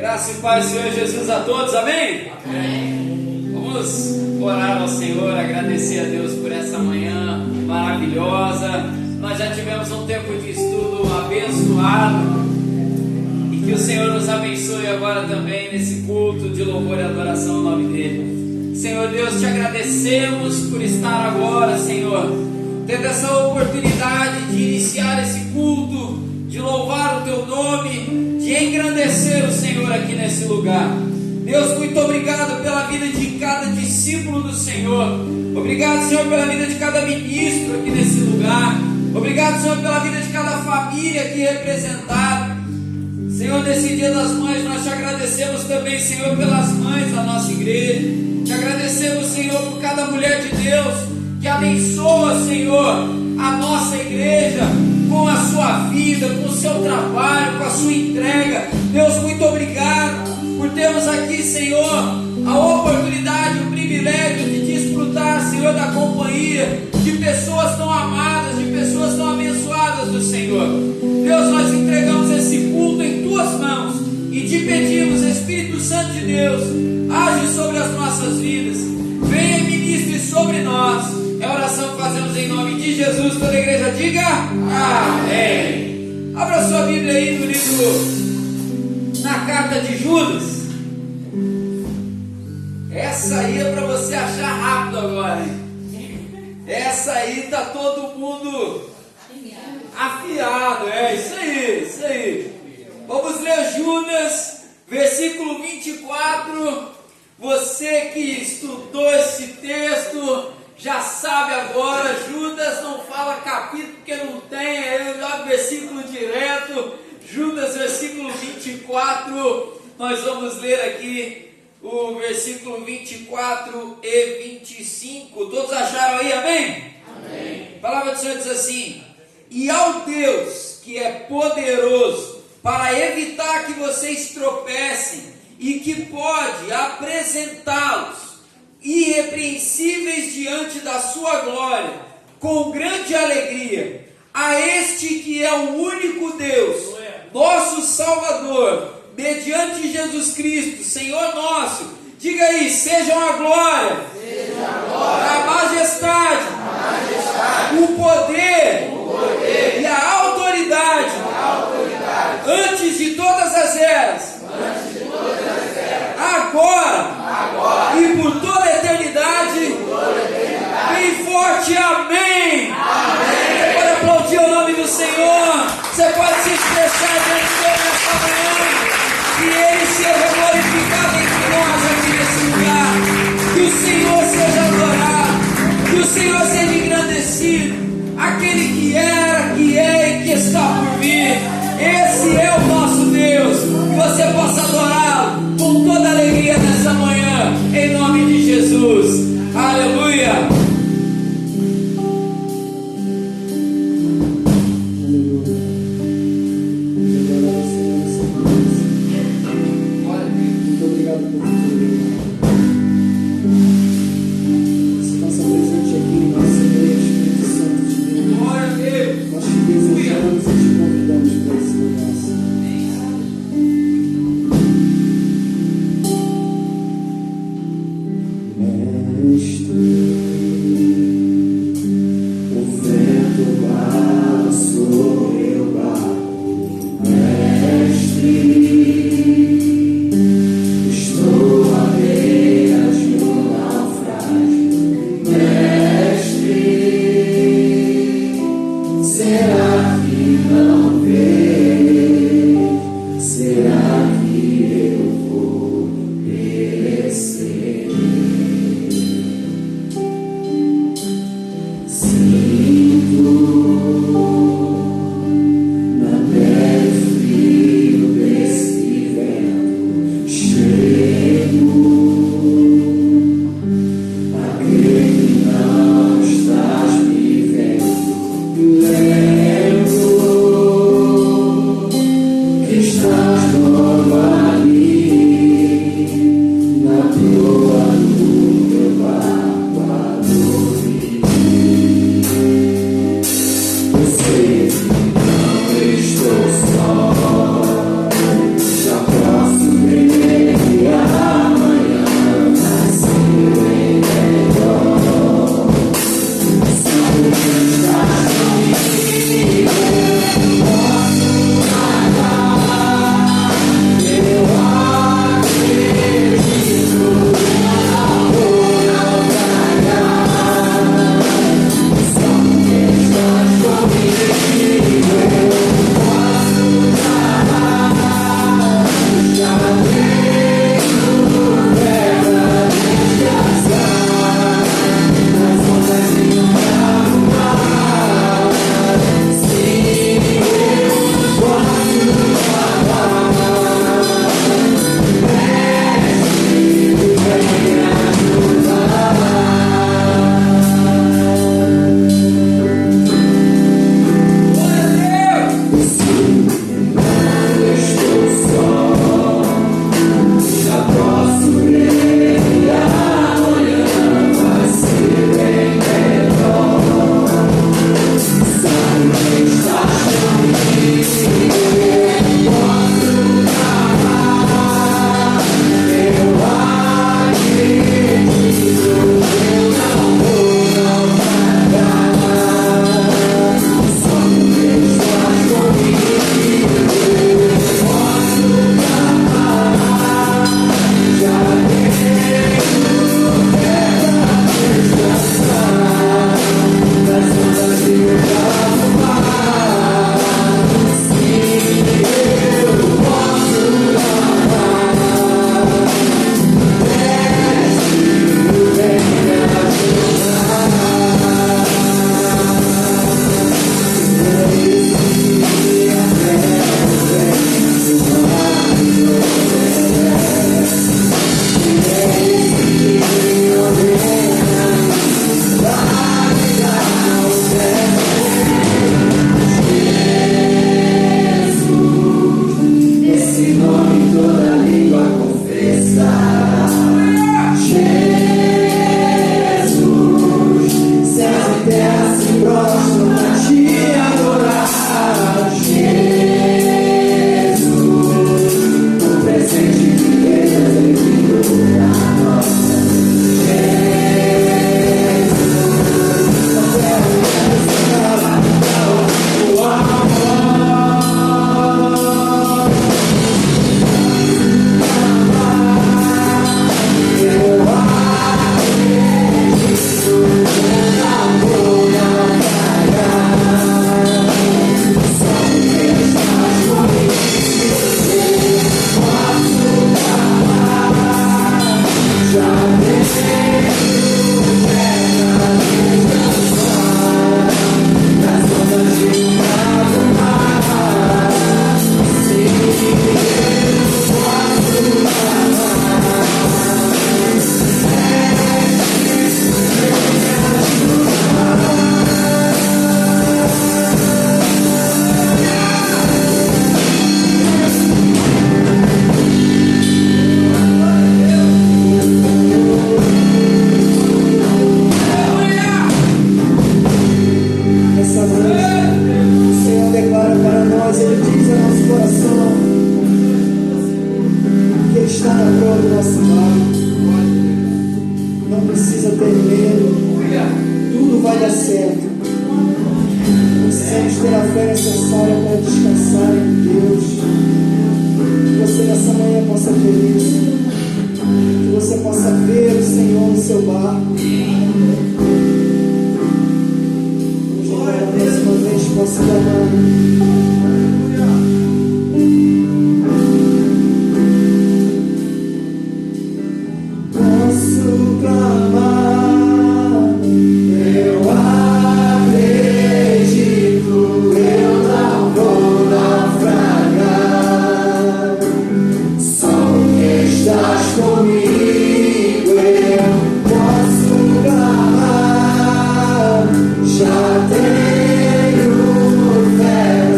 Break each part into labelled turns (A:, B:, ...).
A: Graça e paz, Senhor Jesus, a todos, amém?
B: Amém.
A: Vamos orar ao Senhor, agradecer a Deus por essa manhã maravilhosa. Nós já tivemos um tempo de estudo abençoado e que o Senhor nos abençoe agora também nesse culto de louvor e adoração ao nome dEle. Senhor Deus, te agradecemos por estar agora, Senhor, tendo essa oportunidade de iniciar esse culto, de louvar o Teu nome, de engrandecer o Senhor aqui nesse lugar. Deus, muito obrigado pela vida de cada discípulo do Senhor. Obrigado, Senhor, pela vida de cada ministro aqui nesse lugar. Obrigado, Senhor, pela vida de cada família aqui representada. Senhor, nesse Dia das Mães, nós te agradecemos também, Senhor, pelas mães da nossa igreja. Te agradecemos, Senhor, por cada mulher de Deus que abençoa, Senhor, a nossa igreja com a sua vida, com o seu trabalho, com a sua entrega. Deus, muito obrigado por termos aqui, Senhor, a oportunidade, o privilégio de desfrutar, Senhor, da companhia de pessoas tão amadas, de pessoas tão abençoadas do Senhor. Deus, nós entregamos esse culto em Tuas mãos e te pedimos, Espírito Santo de Deus, age sobre as nossas vidas, venha e ministre sobre nós. É a oração que fazemos em nome de Jesus. Toda a igreja diga amém. Abra sua Bíblia aí no livro, na carta de Judas. Essa aí é para você achar rápido agora, hein? Essa aí tá todo mundo afiado. É isso aí, isso aí. Vamos ler Judas, versículo 24. Você que estudou esse texto já sabe agora. Judas não fala capítulo porque não tem, eu jogo versículo direto. Judas, versículo 24, nós vamos ler aqui o versículo 24 e 25. Todos acharam aí, amém?
B: Amém.
A: A palavra do Senhor diz assim: e ao Deus que é poderoso para evitar que vocês tropecem e que pode apresentá-los irrepreensíveis diante da sua glória, com grande alegria, a este que é o único Deus, nosso Salvador, mediante Jesus Cristo, Senhor nosso. Diga aí, sejam a glória, a majestade, o poder e a autoridade, antes de todas as eras, agora e por toda a eternidade. Bem forte, amém. Você pode aplaudir o nome do Senhor. Você pode se expressar diante dele nessa manhã, que Ele seja glorificado entre nós aqui nesse lugar, que o Senhor seja adorado, que o Senhor seja engrandecido. Aquele que era, que é e que está por vir, esse é o nosso Deus. Que você possa adorá-lo com toda alegria nessa manhã, em nome de Jesus. Aleluia.
C: Muito obrigado por tudo. Você passa presente aqui em nossa igreja, Espírito Santo de Deus.
A: Glória a Deus.
C: Nós te desejamos e te convidamos para esse lugar. O vento bate sobre o barco, mestre. Estou à beira de um naufrágio, mestre. Será que não vê? Será que eu vou perecer? Sinto na pele frio desse nessa manhã possa ver isso. Que você possa ver o Senhor no seu barco. Vamos louvar mais uma vez, possa clamar. Posso clamar, eu acredito, eu não vou naufragar. Só que estás comigo, eu posso clamar. Já tenho fé.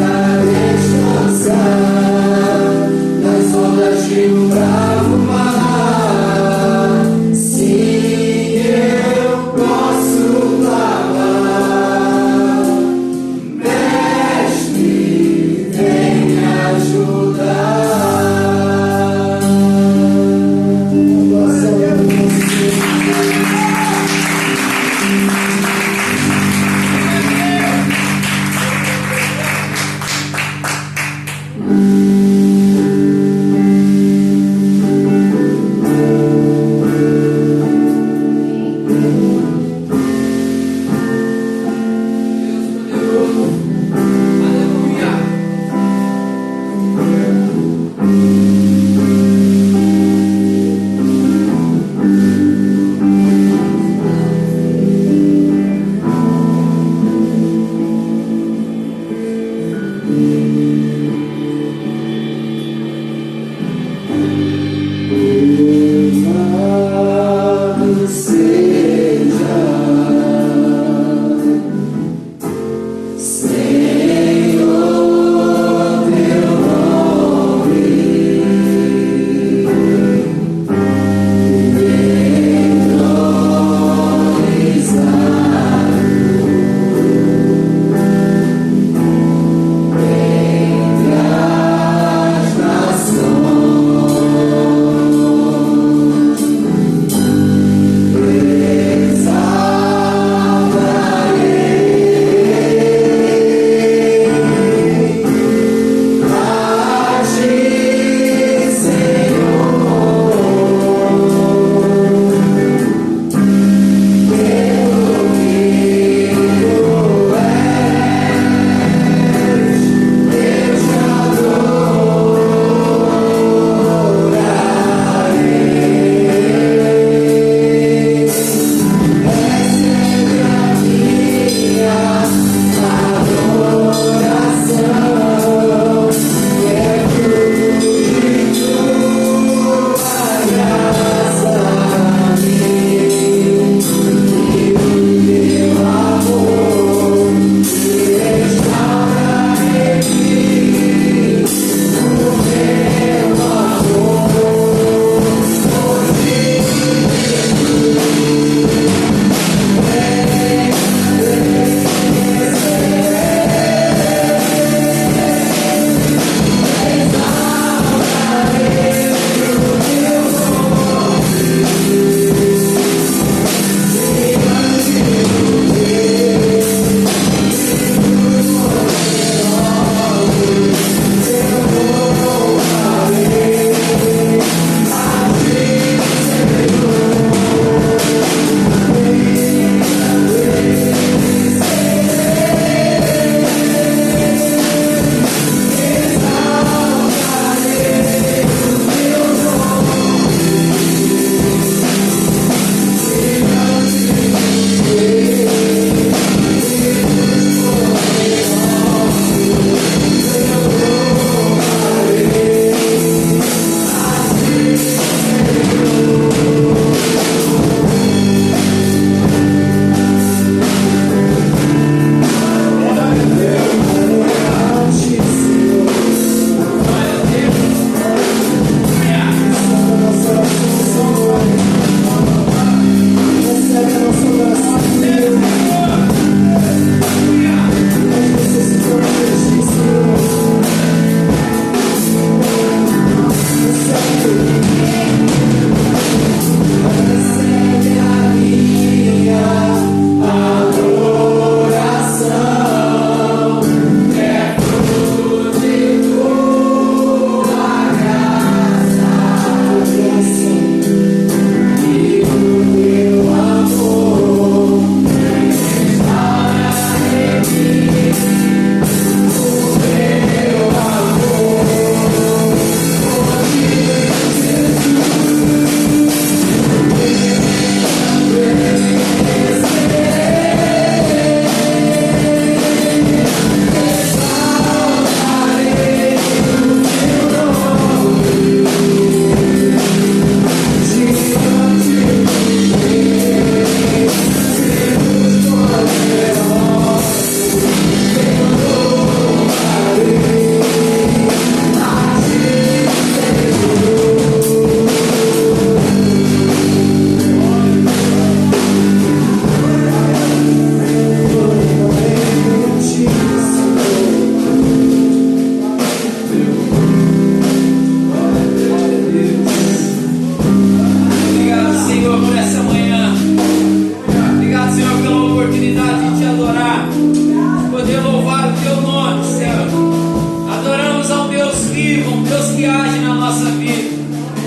A: um Deus que age na nossa vida,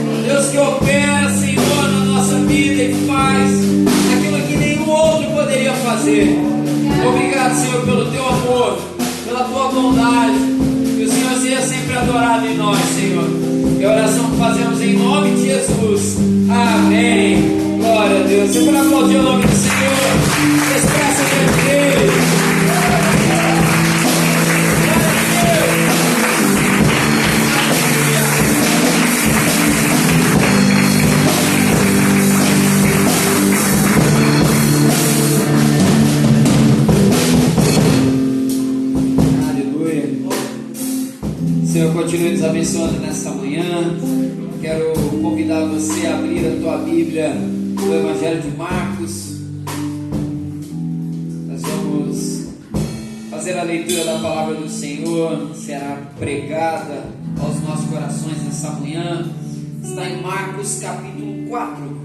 A: um Deus que opera, Senhor, na nossa vida e faz aquilo que nenhum outro poderia fazer. Obrigado, Senhor, pelo teu amor, pela tua bondade, que o Senhor seja sempre adorado em nós, Senhor. E a oração que fazemos em nome de Jesus. Amém. Glória a Deus. Você pode aplaudir o nome do Senhor. Expressa diante dele. Senhor, continue nos abençoando nesta manhã. Quero convidar você a abrir a tua Bíblia no Evangelho de Marcos. Nós vamos fazer a leitura da palavra do Senhor, será pregada aos nossos corações nessa manhã. Está em Marcos capítulo 4.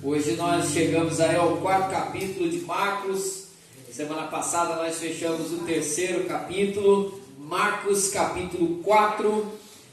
A: Hoje nós chegamos aí ao 4º capítulo de Marcos. Semana passada nós fechamos o 3º capítulo. Marcos capítulo 4,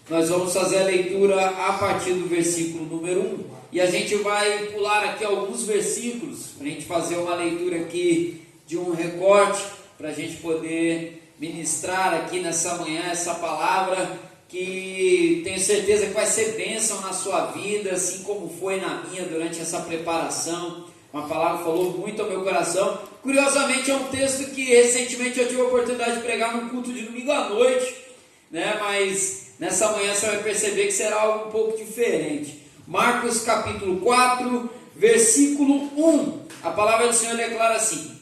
A: nós vamos fazer a leitura a partir do versículo número 1, e a gente vai pular aqui alguns versículos, para a gente fazer uma leitura aqui de um recorte, para a gente poder ministrar aqui nessa manhã essa palavra, que tenho certeza que vai ser bênção na sua vida, assim como foi na minha durante essa preparação. Uma palavra que falou muito ao meu coração. Curiosamente é um texto que recentemente eu tive a oportunidade de pregar num culto de domingo à noite, né? Mas nessa manhã você vai perceber que será algo um pouco diferente. Marcos capítulo 4, versículo 1. A palavra do Senhor declara assim: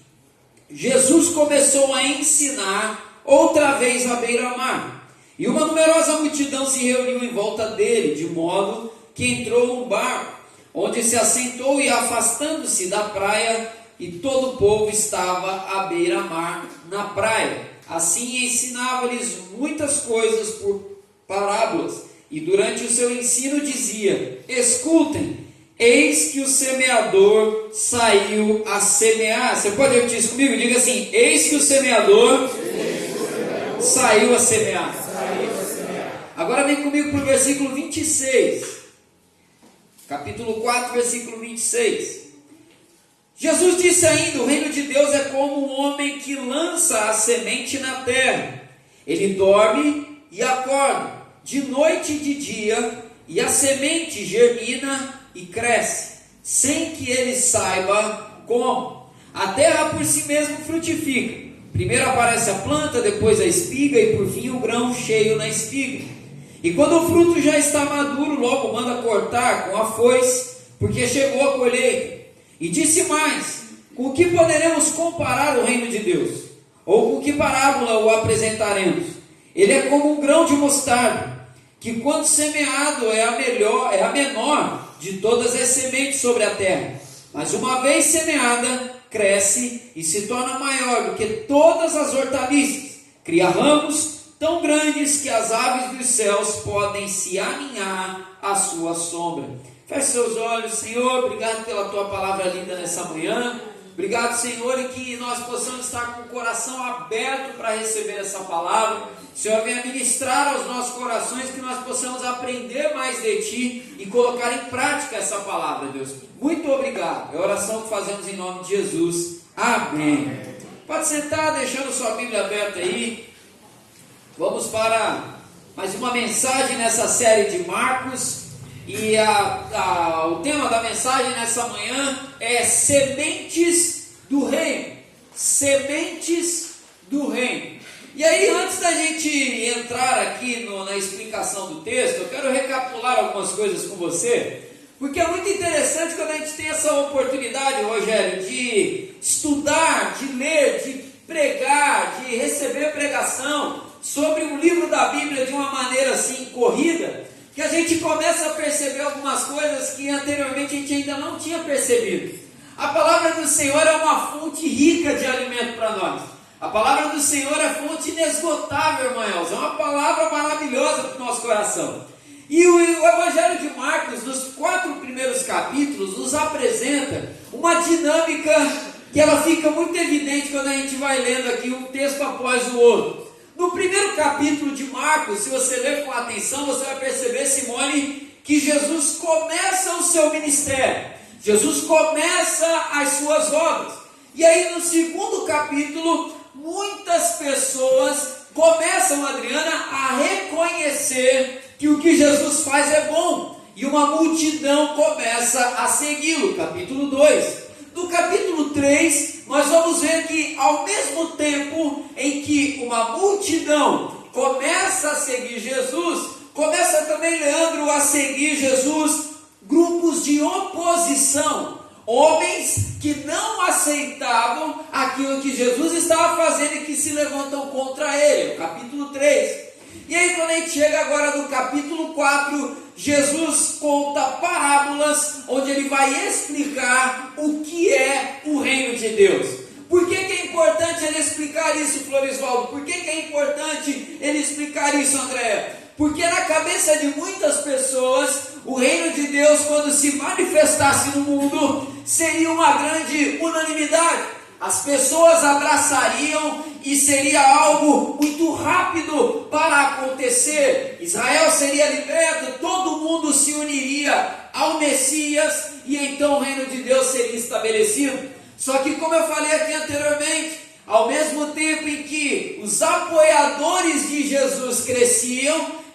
A: Jesus começou a ensinar outra vez à beira-mar, e uma numerosa multidão se reuniu em volta dele, de modo que entrou num barco, onde se assentou, e afastando-se da praia, e todo o povo estava à beira-mar na praia. Assim ensinava-lhes muitas coisas por parábolas, e durante o seu ensino dizia: escutem, eis que o semeador saiu a semear. Você pode repetir isso comigo? Diga assim: eis que o semeador saiu a semear. Agora vem comigo para o versículo 26. Capítulo 4, versículo 26. Jesus disse ainda: o reino de Deus é como um homem que lança a semente na terra. Ele dorme e acorda, de noite e de dia, e a semente germina e cresce, sem que ele saiba como. A terra por si mesmo frutifica. Primeiro aparece a planta, depois a espiga, e por fim o grão cheio na espiga. E quando o fruto já está maduro, logo manda cortar com a foice, porque chegou a colheita. E disse mais: com que poderemos comparar o reino de Deus? Ou com que parábola o apresentaremos? Ele é como um grão de mostarda, que quando semeado é a menor de todas as sementes sobre a terra. Mas uma vez semeada, cresce e se torna maior do que todas as hortaliças. Cria ramos tão grandes que as aves dos céus podem se aninhar à sua sombra. Feche seus olhos. Senhor, obrigado pela tua palavra linda nessa manhã. Obrigado, Senhor, e que nós possamos estar com o coração aberto para receber essa palavra. Senhor, venha ministrar aos nossos corações, que nós possamos aprender mais de Ti e colocar em prática essa palavra, Deus. Muito obrigado. É a oração que fazemos em nome de Jesus. Amém. Pode sentar, deixando sua Bíblia aberta aí. Vamos para mais uma mensagem nessa série de Marcos. E o tema da mensagem nessa manhã é Sementes do Reino. Sementes do Reino. E aí, antes da gente entrar aqui na explicação do texto, eu quero recapitular algumas coisas com você, porque é muito interessante quando a gente tem essa oportunidade, Rogério, de estudar, de ler, de pregar, de receber pregação sobre um livro da Bíblia de uma maneira assim corrida, que a gente começa a perceber algumas coisas que anteriormente a gente ainda não tinha percebido. A palavra do Senhor é uma fonte rica de alimento para nós. A palavra do Senhor é fonte inesgotável, irmão Elza. É uma palavra maravilhosa para o nosso coração. E o Evangelho de Marcos, nos 4 primeiros capítulos, nos apresenta uma dinâmica que ela fica muito evidente quando a gente vai lendo aqui um texto após o outro. No primeiro capítulo de Marcos, se você ler com atenção, você vai perceber, Simone, que Jesus começa o seu ministério. Jesus começa as suas obras. E aí no segundo capítulo, muitas pessoas começam, Adriana, a reconhecer que o que Jesus faz é bom. E uma multidão começa a segui-lo. Capítulo 2. No capítulo 3, nós vamos ver que ao mesmo tempo em que uma multidão começa a seguir Jesus, começa também, Leandro, a seguir Jesus grupos de oposição, homens que não aceitavam aquilo que Jesus estava fazendo e que se levantam contra ele. Capítulo 3. E aí quando a gente chega agora no capítulo 4, Jesus conta parábolas onde ele vai explicar o que é o reino de Deus. Por que é importante ele explicar isso, Florisvaldo? Por que é importante ele explicar isso, Andréa? Porque na cabeça de muitas pessoas, o reino de Deus, quando se manifestasse no mundo, seria uma grande unanimidade. As pessoas abraçariam e seria algo muito rápido para acontecer. Israel seria liberto, todo mundo se uniria ao Messias e então o reino de Deus seria estabelecido. Só que, como eu falei aqui anteriormente, ao mesmo tempo em que os apoiadores de Jesus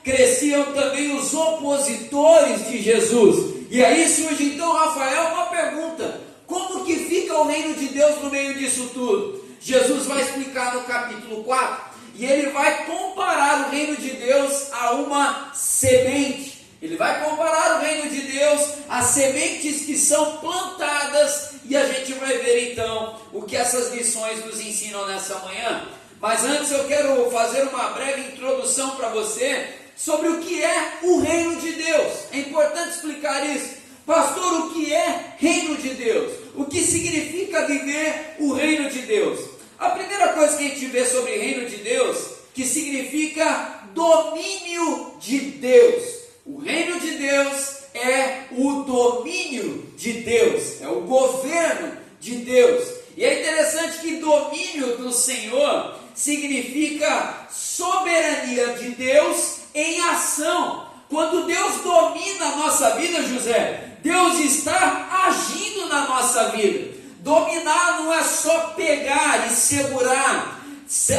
A: cresciam também os opositores de Jesus. E aí surge então, Rafael, uma pergunta: como que fica o reino de Deus no meio disso tudo? Jesus vai explicar no capítulo 4, e ele vai comparar o reino de Deus a uma semente. Ele vai comparar o reino de Deus a sementes que são plantadas, e a gente vai ver então o que essas lições nos ensinam nessa manhã. Mas antes eu quero fazer uma breve introdução para você sobre o que é o reino de Deus. É importante explicar isso. Pastor, o que é reino de Deus? O que significa viver o reino de Deus? A primeira coisa que a gente vê sobre reino de Deus, que significa domínio de Deus. O reino de Deus é o domínio de Deus, é o governo de Deus. E é interessante que domínio do Senhor significa soberania de Deus em ação. Quando Deus domina a nossa vida, José, Deus está agindo na nossa vida. Dominar não é só pegar e segurar.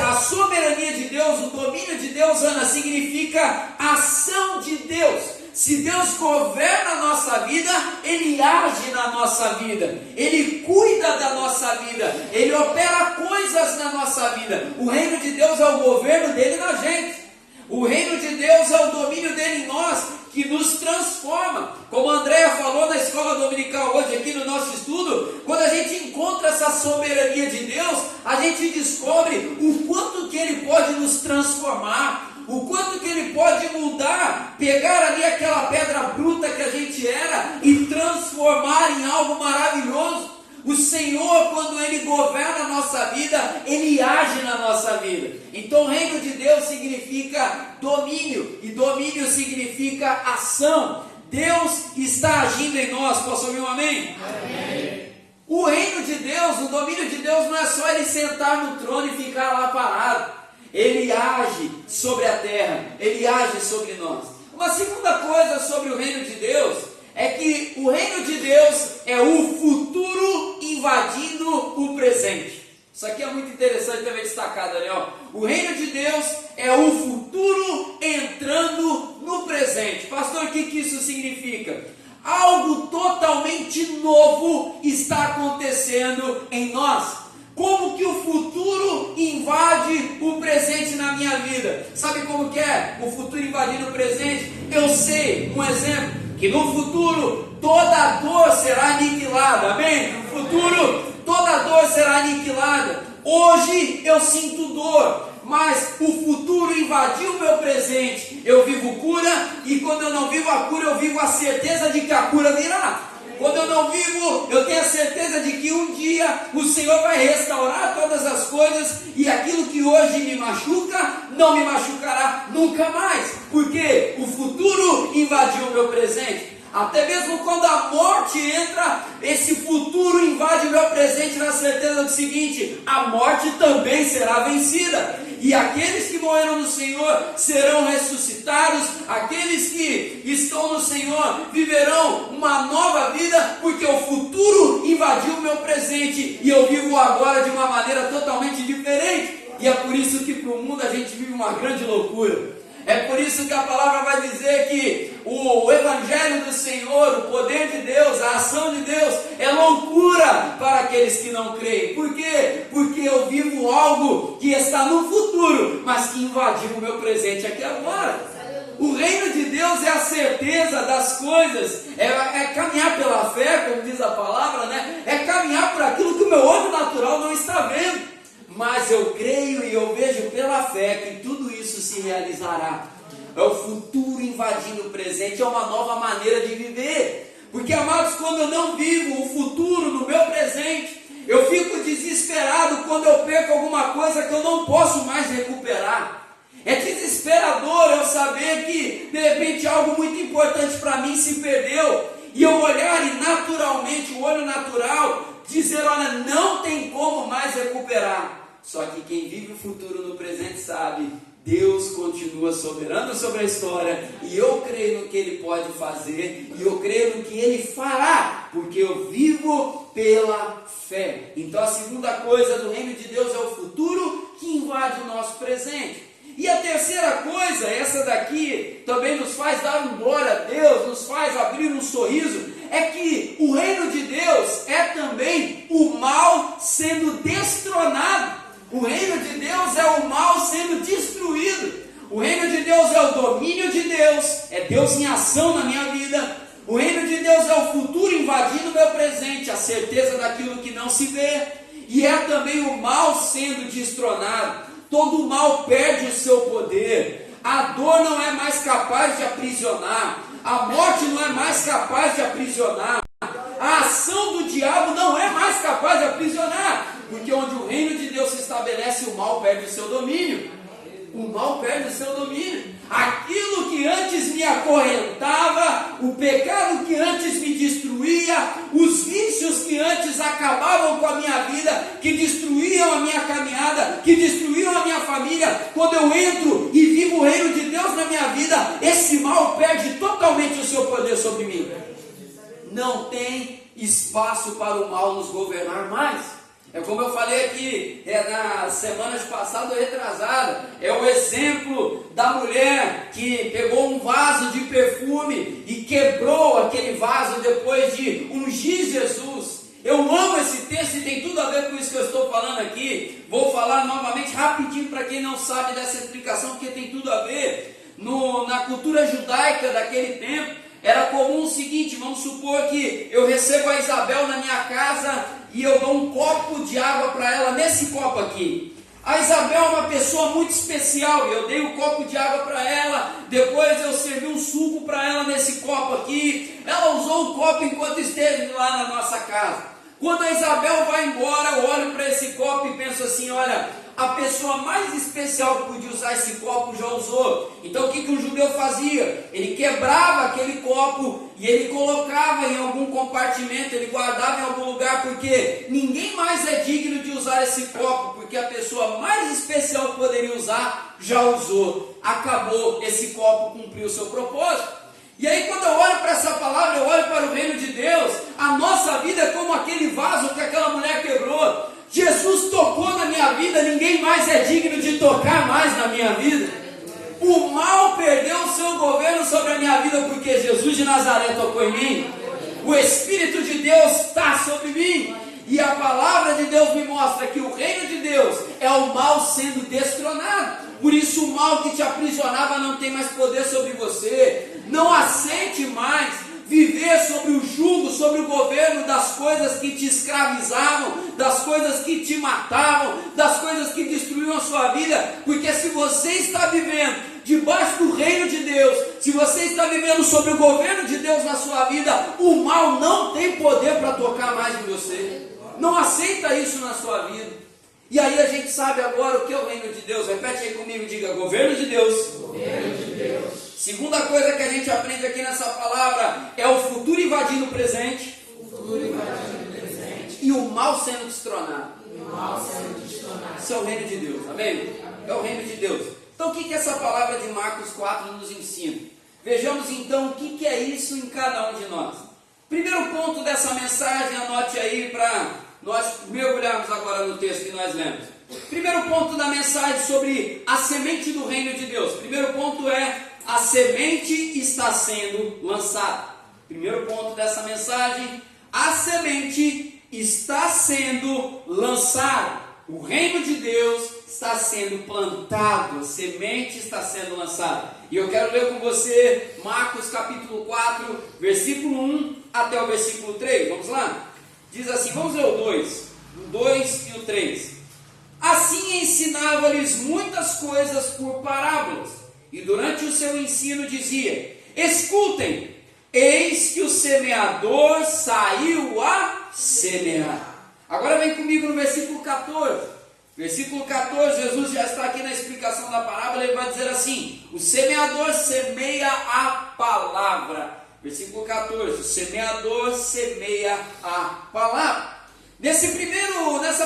A: A soberania de Deus, o domínio de Deus, Ana, significa ação de Deus. Se Deus governa a nossa vida, Ele age na nossa vida, Ele cuida da nossa vida, Ele opera coisas na nossa vida. O reino de Deus é o governo dele na gente. O reino de Deus é o domínio dele em nós, que nos transforma. Como a Andréa falou na escola dominical hoje, aqui no nosso estudo, quando a gente encontra essa soberania de Deus, a gente descobre o quanto que Ele pode nos transformar, o quanto que Ele pode mudar, pegar ali aquela pedra bruta que a gente era e transformar em algo maravilhoso. O Senhor, quando Ele governa a nossa vida, Ele age na nossa vida. Então o reino de Deus significa domínio, e domínio significa ação. Deus está agindo em nós. Posso ouvir um amém?
B: Amém.
A: O reino de Deus, o domínio de Deus não é só Ele sentar no trono e ficar lá parado. Ele age sobre a terra, Ele age sobre nós. Uma segunda coisa sobre o reino de Deus é que o reino de Deus é o futuro invadindo o presente. Isso aqui é muito interessante também destacar, Daniel. O reino de Deus é o futuro entrando no presente. Pastor, o que isso significa? Algo totalmente novo está acontecendo em nós. Como que o futuro invade o presente na minha vida? Sabe como que é o futuro invadindo o presente? Eu sei, um exemplo, que no futuro toda dor será aniquilada, amém? No futuro toda dor será aniquilada. Hoje eu sinto dor, mas o futuro invadiu o meu presente. Eu vivo cura, e quando eu não vivo a cura, eu vivo a certeza de que a cura virá. Quando eu não vivo, eu tenho a certeza de que um dia o Senhor vai restaurar todas as coisas, e aquilo que hoje me machuca, não me machucará nunca mais, porque o futuro invadiu o meu presente. Até mesmo quando a morte entra, esse futuro invade o meu presente na certeza do seguinte: a morte também será vencida. e aqueles que morreram no Senhor serão ressuscitados, aqueles que estão no Senhor viverão uma nova vida, porque o futuro invadiu o meu presente e eu vivo agora de uma maneira totalmente diferente. E é por isso que para o mundo a gente vive uma grande loucura. É por isso que a palavra vai dizer que o Evangelho do Senhor, o poder de Deus, a ação de Deus é loucura para aqueles que não creem. Por quê? Porque eu vivo algo que está no futuro, mas que invadiu o meu presente aqui agora. O reino de Deus é a certeza das coisas, é caminhar pela fé, como diz a palavra, né? É caminhar por aquilo que o meu olho natural não está vendo. Mas eu creio e eu vejo pela fé que tudo isso se realizará. É o futuro invadindo o presente, é uma nova maneira de viver. Porque, amados, quando eu não vivo o futuro no meu presente, eu fico desesperado quando eu perco alguma coisa que eu não posso mais recuperar. É desesperador eu saber que, de repente, algo muito importante para mim se perdeu. E eu olhar e naturalmente, o olho natural, dizer, olha, não tem como mais recuperar. Só que quem vive o futuro no presente sabe, Deus continua soberano sobre a história, e eu creio no que Ele pode fazer, e eu creio no que Ele fará, porque eu vivo pela fé. Então a segunda coisa do reino de Deus é o futuro que invade o nosso presente. E a terceira coisa, essa daqui também nos faz dar um glória a Deus, nos faz abrir um sorriso, é que o reino de Deus é também o mal sendo destronado. O reino de Deus é o mal sendo destruído. O reino de Deus é o domínio de Deus, é Deus em ação na minha vida. O reino de Deus é o futuro invadindo o meu presente, a certeza daquilo que não se vê. E é também o mal sendo destronado. Todo o mal perde o seu poder. A dor não é mais capaz de aprisionar. A morte não é mais capaz de aprisionar. A ação do diabo não é mais capaz de aprisionar. Porque onde o reino de Deus se estabelece, o mal perde o seu domínio. O mal perde o seu domínio. Aquilo que antes me acorrentava, o pecado que antes me destruía, os vícios que antes acabavam com a minha vida, que destruíam a minha caminhada, que destruíam a minha família, quando eu entro e vivo o reino de Deus na minha vida, esse mal perde totalmente o seu poder sobre mim. Não tem espaço para o mal nos governar mais. É como eu falei aqui, nas semanas passadas ou retrasadas, é o exemplo da mulher que pegou um vaso de perfume e quebrou aquele vaso depois de ungir Jesus. Eu amo esse texto e tem tudo a ver com isso que eu estou falando aqui. Vou falar novamente rapidinho para quem não sabe dessa explicação, porque tem tudo a ver. Na cultura judaica daquele tempo, era comum o seguinte, vamos supor que eu recebo a Isabel na minha casa e eu dou um copo de água para ela, nesse copo aqui. A Isabel é uma pessoa muito especial, eu dei um copo de água para ela, depois eu servi um suco para ela nesse copo aqui, ela usou o copo enquanto esteve lá na nossa casa. Quando a Isabel vai embora, eu olho para esse copo e penso assim, olha, a pessoa mais especial que podia usar esse copo já usou. Então o que um judeu fazia? Ele quebrava aquele copo e ele colocava em algum compartimento, ele guardava em algum lugar, porque ninguém mais é digno de usar esse copo, porque a pessoa mais especial que poderia usar já usou. Acabou, esse copo cumpriu o seu propósito. E aí quando eu olho para essa palavra, eu olho para o reino de Deus, a nossa vida é como aquele vaso que aquela mulher quebrou. Jesus tocou na minha vida, ninguém mais é digno de tocar mais na minha vida. O mal perdeu o seu governo sobre a minha vida, porque Jesus de Nazaré tocou em mim. O Espírito de Deus está sobre mim. E a palavra de Deus me mostra que o reino de Deus é o mal sendo destronado. Por isso o mal que te aprisionava não tem mais poder sobre você. Não aceite mais viver sobre o jugo, sobre o governo das coisas que te escravizavam, das coisas que te matavam, das coisas que destruíam a sua vida, porque se você está vivendo debaixo do reino de Deus, se você está vivendo sobre o governo de Deus na sua vida, o mal não tem poder para tocar mais em você. Não aceita isso na sua vida. E aí a gente sabe agora o que é o reino de Deus. Repete aí comigo, diga: governo de Deus.
B: Governo de Deus.
A: Segunda coisa que a gente aprende aqui nessa palavra é o futuro invadindo o presente.
B: Futuro invadindo o presente.
A: E o mal sendo destronado.
B: E o mal sendo destronado.
A: Isso é o reino de Deus, amém?
B: Amém.
A: é o reino de Deus. Então o que essa palavra de Marcos 4 nos ensina? Vejamos então o que é isso em cada um de nós. Primeiro ponto dessa mensagem, anote aí para nós mergulharmos agora no texto que nós lemos. Primeiro ponto da mensagem sobre a semente do reino de Deus. Primeiro ponto é: a semente está sendo lançada. Primeiro ponto dessa mensagem: a semente está sendo lançada. O reino de Deus está sendo plantado, a semente está sendo lançada. E eu quero ler com você Marcos capítulo 4, versículo 1 até o versículo 3. Vamos lá? Diz assim, vamos ler o 2 e o 3. Assim ensinava-lhes muitas coisas por parábolas, e durante o seu ensino dizia: escutem, eis que o semeador saiu a semear. Agora vem comigo no versículo 14. Versículo 14, Jesus já está aqui na explicação da parábola, ele vai dizer assim: o semeador semeia a palavra. Versículo 14, o semeador semeia a palavra. Nessa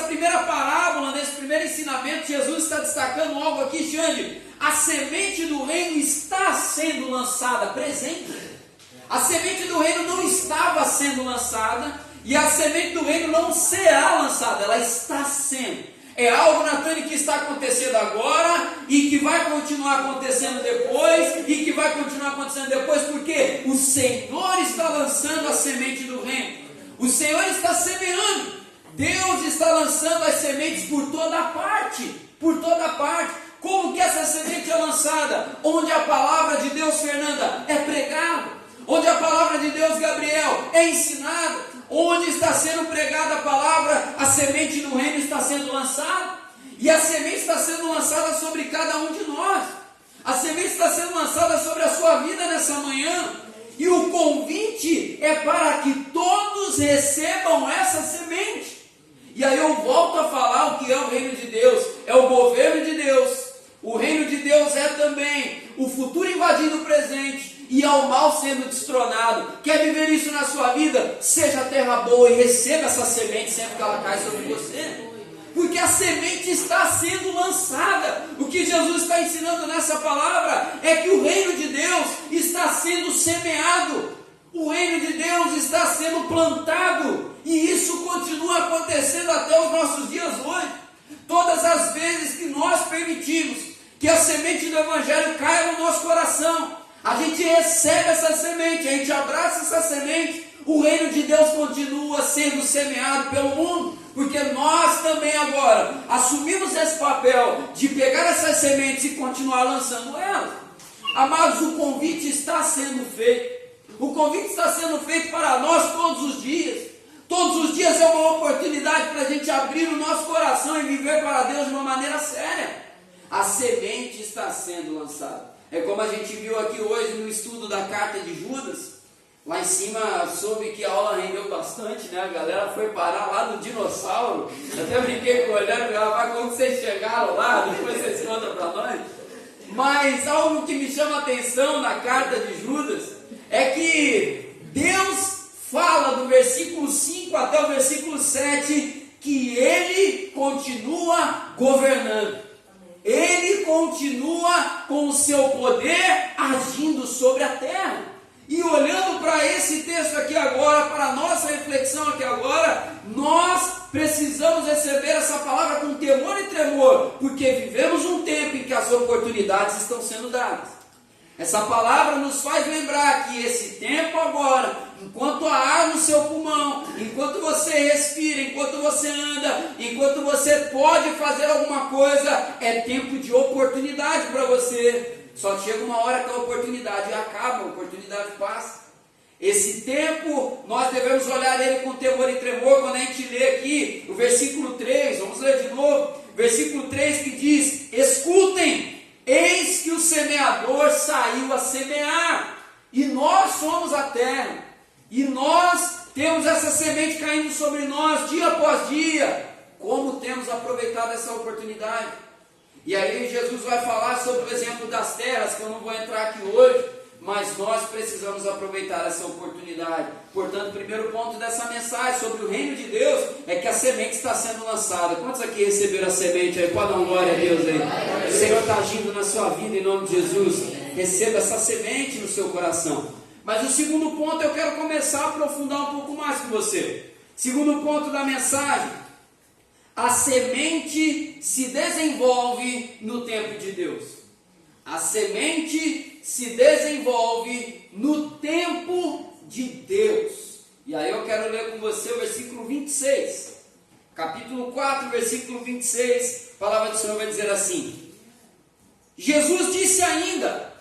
A: primeira parábola, nesse primeiro ensinamento, Jesus está destacando algo aqui, Xande. A semente do reino está sendo lançada, presente. A semente do reino não estava sendo lançada, e a semente do reino não será lançada, ela está sendo. É algo, Natane, que está acontecendo agora e que vai continuar acontecendo depois, e que vai continuar acontecendo depois, porque o Senhor está lançando a semente do reino. O Senhor está semeando. Deus está lançando as sementes por toda parte, por toda parte. Como que essa semente é lançada? Onde a palavra de Deus, Fernanda, é pregada, onde a palavra de Deus, Gabriel, é ensinada. Onde está sendo pregada a palavra, a semente do reino está sendo lançada. E a semente está sendo lançada sobre cada um de nós. A semente está sendo lançada sobre a sua vida nessa manhã. E o convite é para que todos recebam essa semente. E aí eu volto a falar o que é o reino de Deus. É o governo de Deus. O reino de Deus é também o futuro invadindo o presente e ao mal sendo destronado. Quer viver isso na sua vida? Seja terra boa e receba essa semente sempre que ela cai sobre você. Porque a semente está sendo lançada. O que Jesus está ensinando nessa palavra é que o reino de Deus está sendo semeado. O reino de Deus está sendo plantado. E isso continua acontecendo até os nossos dias hoje. Todas as vezes que nós permitimos que a semente do Evangelho caia no nosso coração, a gente recebe essa semente, a gente abraça essa semente, o reino de Deus continua sendo semeado pelo mundo, porque nós também agora assumimos esse papel de pegar essas sementes e continuar lançando elas. Amados, o convite está sendo feito. O convite está sendo feito para nós todos os dias. Todos os dias é uma oportunidade para a gente abrir o nosso coração e viver para Deus de uma maneira séria. A semente está sendo lançada. É como a gente viu aqui hoje no estudo da carta de Judas. Lá em cima soube que a aula rendeu bastante, né? A galera foi parar lá no dinossauro. Até brinquei com o olhando, rapaz, como vocês chegaram lá? Depois vocês contam para nós. Mas algo que me chama a atenção na carta de Judas é que Deus fala do versículo 5 até o versículo 7 que Ele continua governando. Ele continua com o seu poder agindo sobre a terra. E olhando para esse texto aqui agora, para a nossa reflexão aqui agora, nós precisamos receber essa palavra com temor e tremor, porque vivemos um tempo em que as oportunidades estão sendo dadas. Essa palavra nos faz lembrar que esse tempo agora, enquanto há ar no seu pulmão, enquanto você respira, enquanto você anda, enquanto você pode fazer alguma coisa, é tempo de oportunidade para você. Só chega uma hora que a oportunidade acaba, a oportunidade passa. Esse tempo, nós devemos olhar ele com temor e tremor. Quando a gente lê aqui o versículo 3, vamos ler de novo, versículo 3 que diz: escutem, eis que o semeador saiu a semear, e nós somos a terra, e nós temos essa semente caindo sobre nós dia após dia. Como temos aproveitado essa oportunidade? E aí Jesus vai falar sobre o exemplo das terras, que eu não vou entrar aqui hoje, mas nós precisamos aproveitar essa oportunidade. Portanto, o primeiro ponto dessa mensagem sobre o reino de Deus é que a semente está sendo lançada. Quantos aqui receberam a semente aí? Pode dar uma glória a Deus aí. O Senhor está agindo na sua vida em nome de Jesus. Receba essa semente no seu coração. Mas o segundo ponto eu quero começar a aprofundar um pouco mais com você. Segundo ponto da mensagem: a semente se desenvolve no tempo de Deus. A semente se desenvolve no tempo de Deus. E aí eu quero ler com você o versículo 26. Capítulo 4, versículo 26. A palavra do Senhor vai dizer assim: Jesus disse ainda: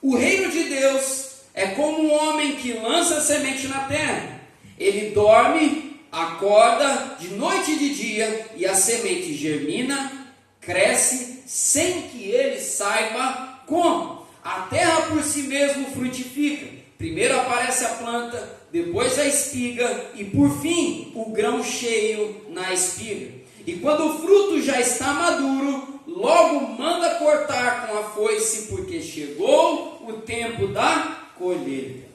A: o reino de Deus é como um homem que lança semente na terra. Ele dorme, acorda de noite e de dia, e a semente germina, cresce, sem que ele saiba como. A terra por si mesmo frutifica. Primeiro aparece a planta, depois a espiga, e por fim o grão cheio na espiga. E quando o fruto já está maduro, logo manda cortar com a foice, porque chegou o tempo da colheita.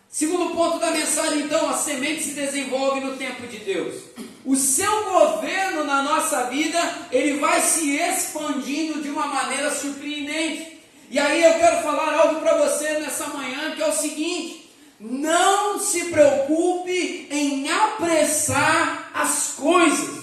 A: Segundo ponto da mensagem, então, a semente se desenvolve no tempo de Deus. O seu governo na nossa vida, ele vai se expandindo de uma maneira surpreendente. E aí eu quero falar algo para você nessa manhã, que é o seguinte: não se preocupe em apressar as coisas.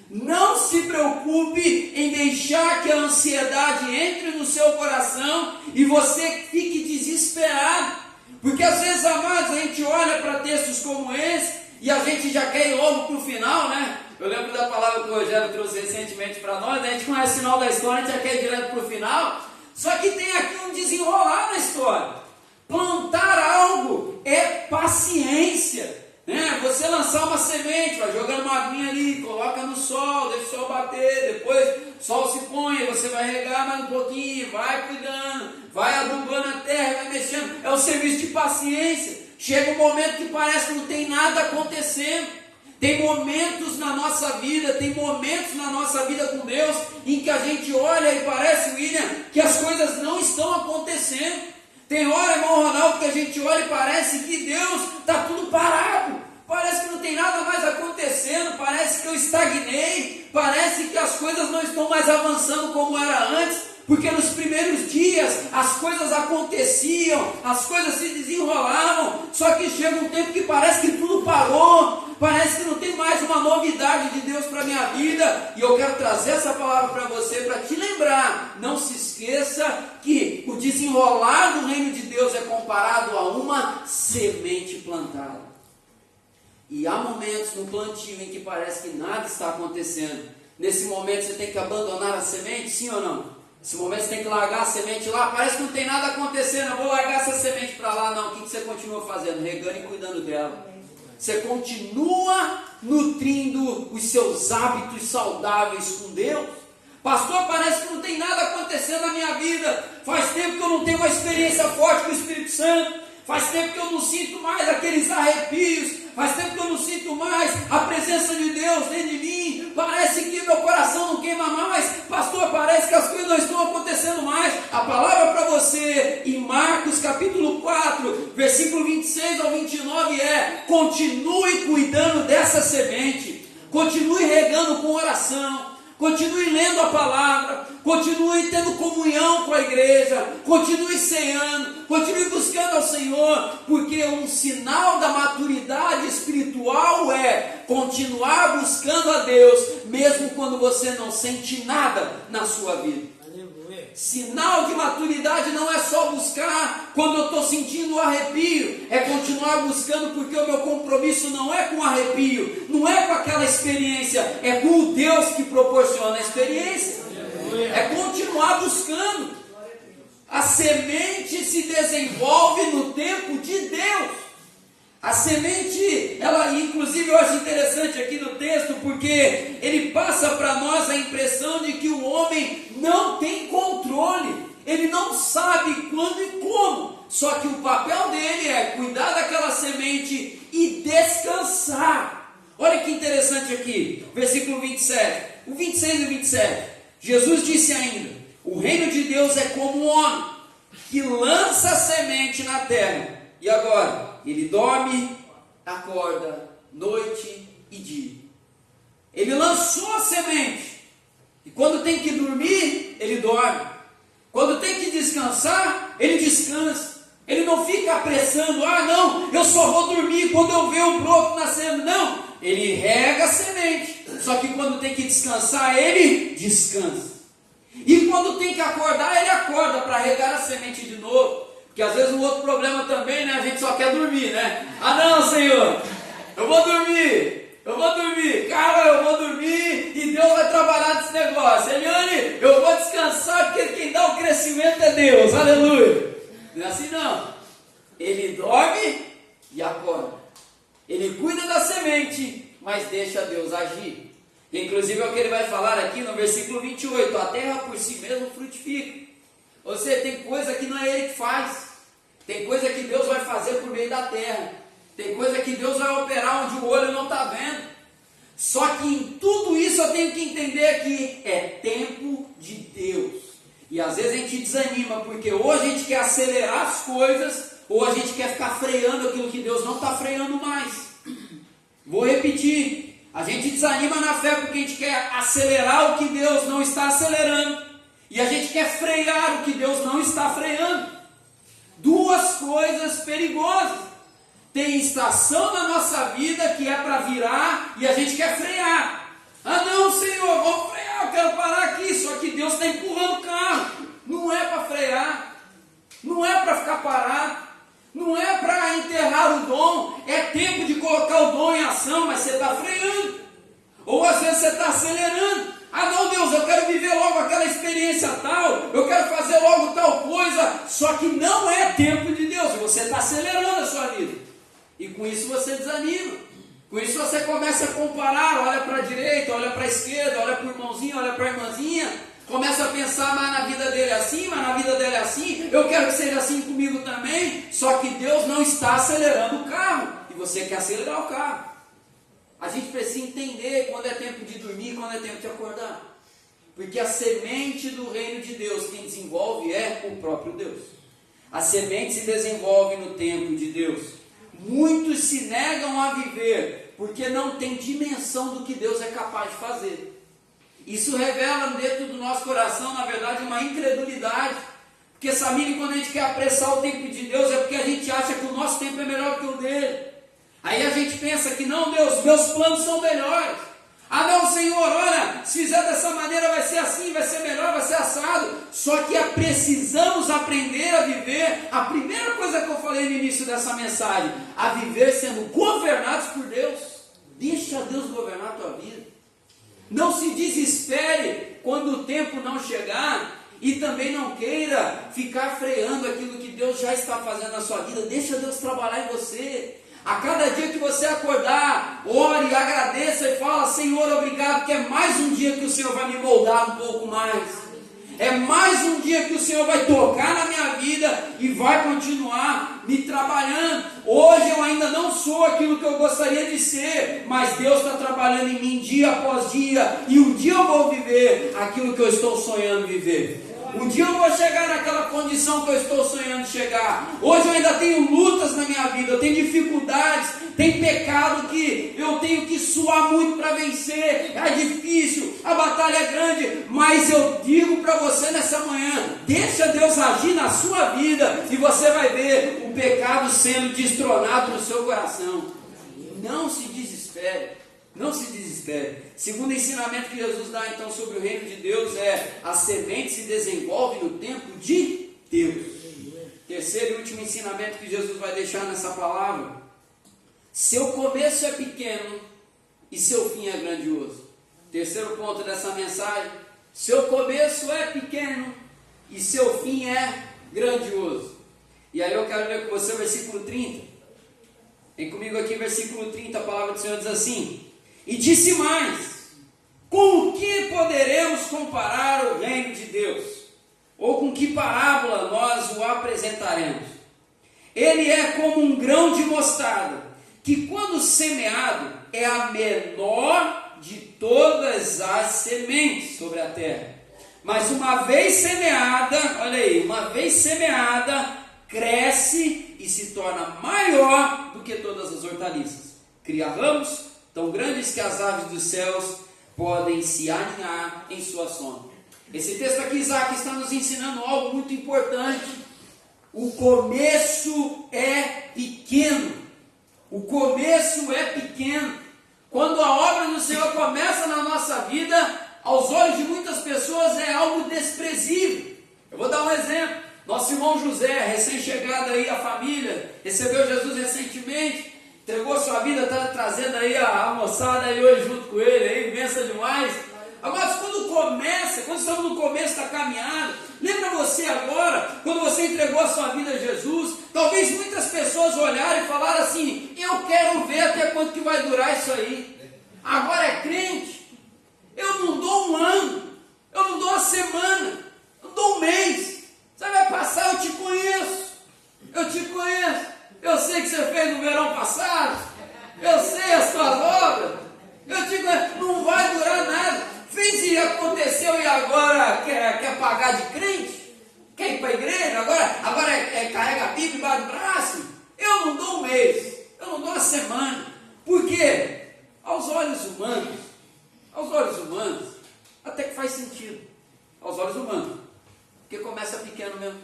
A: Não se preocupe em deixar que a ansiedade entre no seu coração e você fique desesperado. Porque às vezes, amados, a gente olha para textos como esse e a gente já quer ir logo para o final, né? Eu lembro da palavra que o Rogério trouxe recentemente para nós, né? A gente conhece o final da história, a gente já quer ir direto para o final. Só que tem aqui um desenrolar na história. Plantar algo é paciência. Você lançar uma semente, vai jogando uma aguinha ali, coloca no sol, deixa o sol bater, depois o sol se põe, você vai regar mais um pouquinho, vai cuidando, vai adubando a terra, vai mexendo. É um serviço de paciência. Chega um momento que parece que não tem nada acontecendo. Tem momentos na nossa vida, com Deus, em que a gente olha e parece, William, que as coisas não estão acontecendo. Tem hora, irmão Ronaldo, que a gente olha e parece que Deus está tudo parado. Parece que não tem nada mais acontecendo, parece que eu estagnei, parece que as coisas não estão mais avançando como era antes, porque nos primeiros dias as coisas aconteciam, as coisas se desenrolavam, só que chega um tempo que parece que tudo parou, parece que não tem mais uma novidade de Deus para a minha vida, e eu quero trazer essa palavra para você, para te lembrar. Não se esqueça que o desenrolar do reino de Deus é comparado a uma semente plantada. E há momentos no plantio em que parece que nada está acontecendo. Nesse momento você tem que abandonar a semente, sim ou não? Nesse momento você tem que largar a semente lá, parece que não tem nada acontecendo, eu vou largar essa semente para lá. Não, o que você continua fazendo? Regando e cuidando dela. Você continua nutrindo os seus hábitos saudáveis com Deus. Pastor, parece que não tem nada acontecendo na minha vida. Faz tempo que eu não tenho uma experiência forte com o Espírito Santo. Faz tempo que eu não sinto mais aqueles arrepios. Faz tempo que eu não sinto mais a presença de Deus dentro de mim. Parece que meu coração não queima mais. Pastor, parece que as coisas não estão acontecendo mais. A palavra para você em Marcos capítulo 4, versículo 26 ao 29 é: continue cuidando dessa semente. Continue regando com oração. Continue lendo a palavra, continue tendo comunhão com a igreja, continue ceando, continue buscando ao Senhor, porque um sinal da maturidade espiritual é continuar buscando a Deus, mesmo quando você não sente nada na sua vida. Sinal de maturidade não é só buscar quando eu estou sentindo arrepio, é continuar buscando, porque o meu compromisso não é com arrepio, não é com aquela experiência, é com o Deus que proporciona a experiência. É continuar buscando. A semente se desenvolve no tempo de Deus. A semente, ela, inclusive eu acho interessante aqui no texto, porque ele passa para nós a impressão de que o homem não tem controle, ele não sabe quando e como, só que o papel dele é cuidar daquela semente e descansar. Olha que interessante aqui, versículo 27, o 26 e 27, Jesus disse ainda: o reino de Deus é como um homem que lança a semente na terra. E agora? Ele dorme, acorda, noite e dia. Ele lançou a semente. E quando tem que dormir, ele dorme. Quando tem que descansar, ele descansa. Ele não fica apressando, não, eu só vou dormir quando eu ver o broto nascendo. Não, ele rega a semente. Só que quando tem que descansar, ele descansa. E quando tem que acordar, ele acorda para regar a semente de novo. Porque às vezes um outro problema também, né? A gente só quer dormir, né? Não, Senhor, eu vou dormir. Cara, eu vou dormir e Deus vai trabalhar nesse negócio. Eliane, eu vou descansar porque quem dá o crescimento é Deus. Aleluia. Não é assim não. Ele dorme e acorda. Ele cuida da semente, mas deixa Deus agir. Inclusive é o que ele vai falar aqui no versículo 28. A terra por si mesma frutifica. Ou seja, tem coisa que não é ele que faz. Tem coisa que Deus vai fazer por meio da terra. Tem coisa que Deus vai operar onde o olho não está vendo. Só que em tudo isso eu tenho que entender que é tempo de Deus. E às vezes a gente desanima, porque ou a gente quer acelerar as coisas, ou a gente quer ficar freando aquilo que Deus não está freando mais. Vou repetir, a gente desanima na fé porque a gente quer acelerar o que Deus não está acelerando, e a gente quer frear o que Deus não está freando. Duas coisas perigosas. Tem estação na nossa vida que é para virar e a gente quer frear. Não, Senhor, vou frear, eu quero parar aqui. Só que Deus está empurrando o carro. Não é para frear, não é para ficar parado, não é para enterrar o dom. É tempo de colocar o dom em ação, mas você está freando. Ou às vezes você está acelerando. Não, Deus, eu quero viver logo aquela experiência tal, eu quero fazer logo tal coisa. Só que não é tempo de Deus, você está acelerando a sua vida. E com isso você desanima. Com isso você começa a comparar, olha para a direita, olha para a esquerda, olha para o irmãozinho, olha para a irmãzinha, começa a pensar, mas na vida dele é assim, mas na vida dele é assim, eu quero que seja assim comigo também. Só que Deus não está acelerando o carro, e você quer acelerar o carro. A gente precisa entender quando é tempo de dormir, quando é tempo de acordar. Porque a semente do reino de Deus, quem desenvolve é o próprio Deus. A semente se desenvolve no tempo de Deus. Muitos se negam a viver porque não tem dimensão do que Deus é capaz de fazer. Isso revela dentro do nosso coração, na verdade, uma incredulidade. Porque sabia que quando a gente quer apressar o tempo de Deus é porque a gente acha que o nosso tempo é melhor que o dele. Aí a gente pensa que não, Deus, meus planos são melhores. Não, Senhor, olha, se fizer dessa maneira vai ser assim, vai ser melhor, vai ser assado. Só que precisamos aprender a viver. A primeira coisa que eu falei no início dessa mensagem, a viver sendo governados por Deus. Deixa Deus governar a tua vida. Não se desespere quando o tempo não chegar, e também não queira ficar freando aquilo que Deus já está fazendo na sua vida. Deixa Deus trabalhar em você. A cada dia que você acordar, ore, agradeça e fala: Senhor, obrigado, que é mais um dia que o Senhor vai me moldar um pouco mais. É mais um dia que o Senhor vai tocar na minha vida e vai continuar me trabalhando. Hoje eu ainda não sou aquilo que eu gostaria de ser, mas Deus está trabalhando em mim dia após dia, e um dia eu vou viver aquilo que eu estou sonhando viver. Um dia eu vou chegar naquela condição que eu estou sonhando chegar. Hoje eu ainda tenho lutas na minha vida, eu tenho dificuldades, tem pecado que eu tenho que suar muito para vencer. É difícil, a batalha é grande, mas eu digo para você nessa manhã: deixa Deus agir na sua vida e você vai ver o pecado sendo destronado no seu coração. Não se desespere. Não se desespere. Segundo ensinamento que Jesus dá então sobre o reino de Deus é: a semente se desenvolve no tempo de Deus. Terceiro e último ensinamento que Jesus vai deixar nessa palavra: seu começo é pequeno e seu fim é grandioso. Terceiro ponto dessa mensagem: seu começo é pequeno e seu fim é grandioso. E aí eu quero ler com você o versículo 30. Vem comigo aqui, versículo 30, a palavra do Senhor diz assim: e disse mais: com o que poderemos comparar o reino de Deus? Ou com que parábola nós o apresentaremos? Ele é como um grão de mostarda, que quando semeado é a menor de todas as sementes sobre a terra, Mas uma vez semeada, olha aí, uma vez semeada, cresce e se torna maior do que todas as hortaliças. Cria ramos tão grandes que as aves dos céus podem se aninhar em sua sombra. Esse texto aqui, Isaac está nos ensinando algo muito importante. O começo é pequeno. O começo é pequeno. Quando a obra do Senhor começa na nossa vida, aos olhos de muitas pessoas é algo desprezível. Eu vou dar um exemplo. Nosso irmão José, recém-chegado aí à família, recebeu Jesus recentemente, entregou sua vida, está trazendo aí a moçada aí hoje junto com ele, aí, benção demais. Agora, quando estamos no começo da caminhada, lembra você agora, quando você entregou a sua vida a Jesus, talvez muitas pessoas olharam e falaram assim: eu quero ver até quanto que vai durar isso aí. Agora é crente, eu não dou um ano, eu não dou uma semana, eu não dou um mês. Você vai passar, eu te conheço, eu sei o que você fez no verão passado, eu sei as suas obras, eu te conheço, não vai durar nada. Fez e aconteceu e agora quer pagar de crente? Quer ir para a igreja? Agora carrega a Bíblia embaixo do braço? Eu não dou um mês, eu não dou uma semana. Por quê? Aos olhos humanos, até que faz sentido. Aos olhos humanos. Porque começa pequeno mesmo.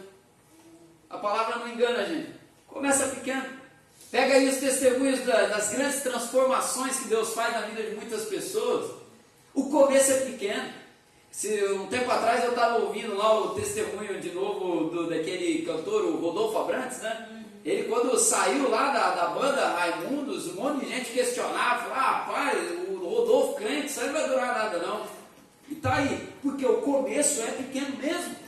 A: A palavra não engana a gente. Começa pequeno. Pega aí os testemunhos das grandes transformações que Deus faz na vida de muitas pessoas. O começo é pequeno. Um tempo atrás eu estava ouvindo lá o testemunho de novo daquele cantor, o Rodolfo Abrantes, né? Ele, quando saiu lá da banda Raimundos, um monte de gente questionava, falava: rapaz, o Rodolfo crente, isso aí não vai durar nada não. E tá aí, porque o começo é pequeno mesmo.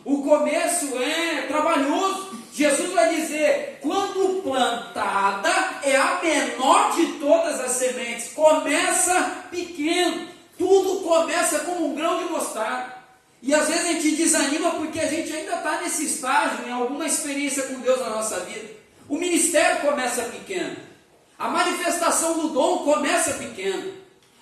A: O começo é trabalhoso. Jesus vai dizer: quando plantada, é a menor de todas as sementes. Começa pequeno. Tudo começa como um grão de mostarda. E às vezes a gente desanima porque a gente ainda está nesse estágio, em alguma experiência com Deus na nossa vida. O ministério começa pequeno. A manifestação do dom começa pequeno.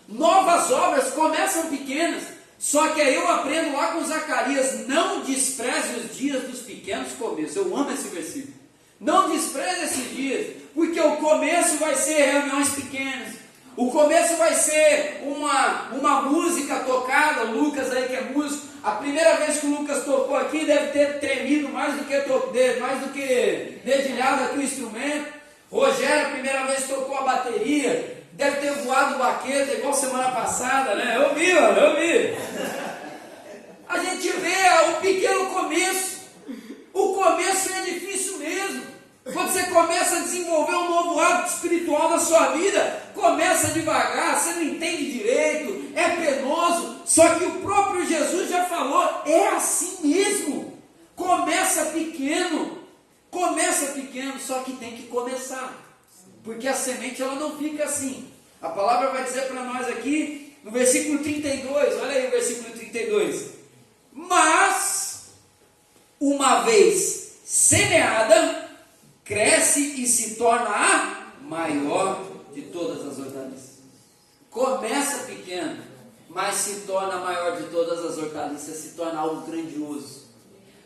A: Novas obras começam pequenas. Só que aí eu aprendo lá com Zacarias: não despreze os dias dos pequenos começos. Eu amo esse versículo. Não despreze esses dias, porque o começo vai ser reuniões pequenas. O começo vai ser uma música tocada. O Lucas aí que é músico, a primeira vez que o Lucas tocou aqui deve ter tremido mais do que dedilhado aqui o instrumento. Rogério, a primeira vez que tocou a bateria, deve ter voado baqueta igual semana passada, né? Eu vi. A gente vê o pequeno começo. O começo é difícil mesmo. Quando você começa a desenvolver um novo hábito espiritual na sua vida, começa devagar, você não entende direito, é penoso. Só que o próprio Jesus já falou: é assim mesmo. Começa pequeno, só que tem que começar. Porque a semente ela não fica assim. A palavra vai dizer para nós aqui, no versículo 32, olha aí o versículo 32. Mas, uma vez semeada, cresce e se torna a maior de todas as hortaliças. Começa pequeno, mas se torna a maior de todas as hortaliças, se torna algo grandioso.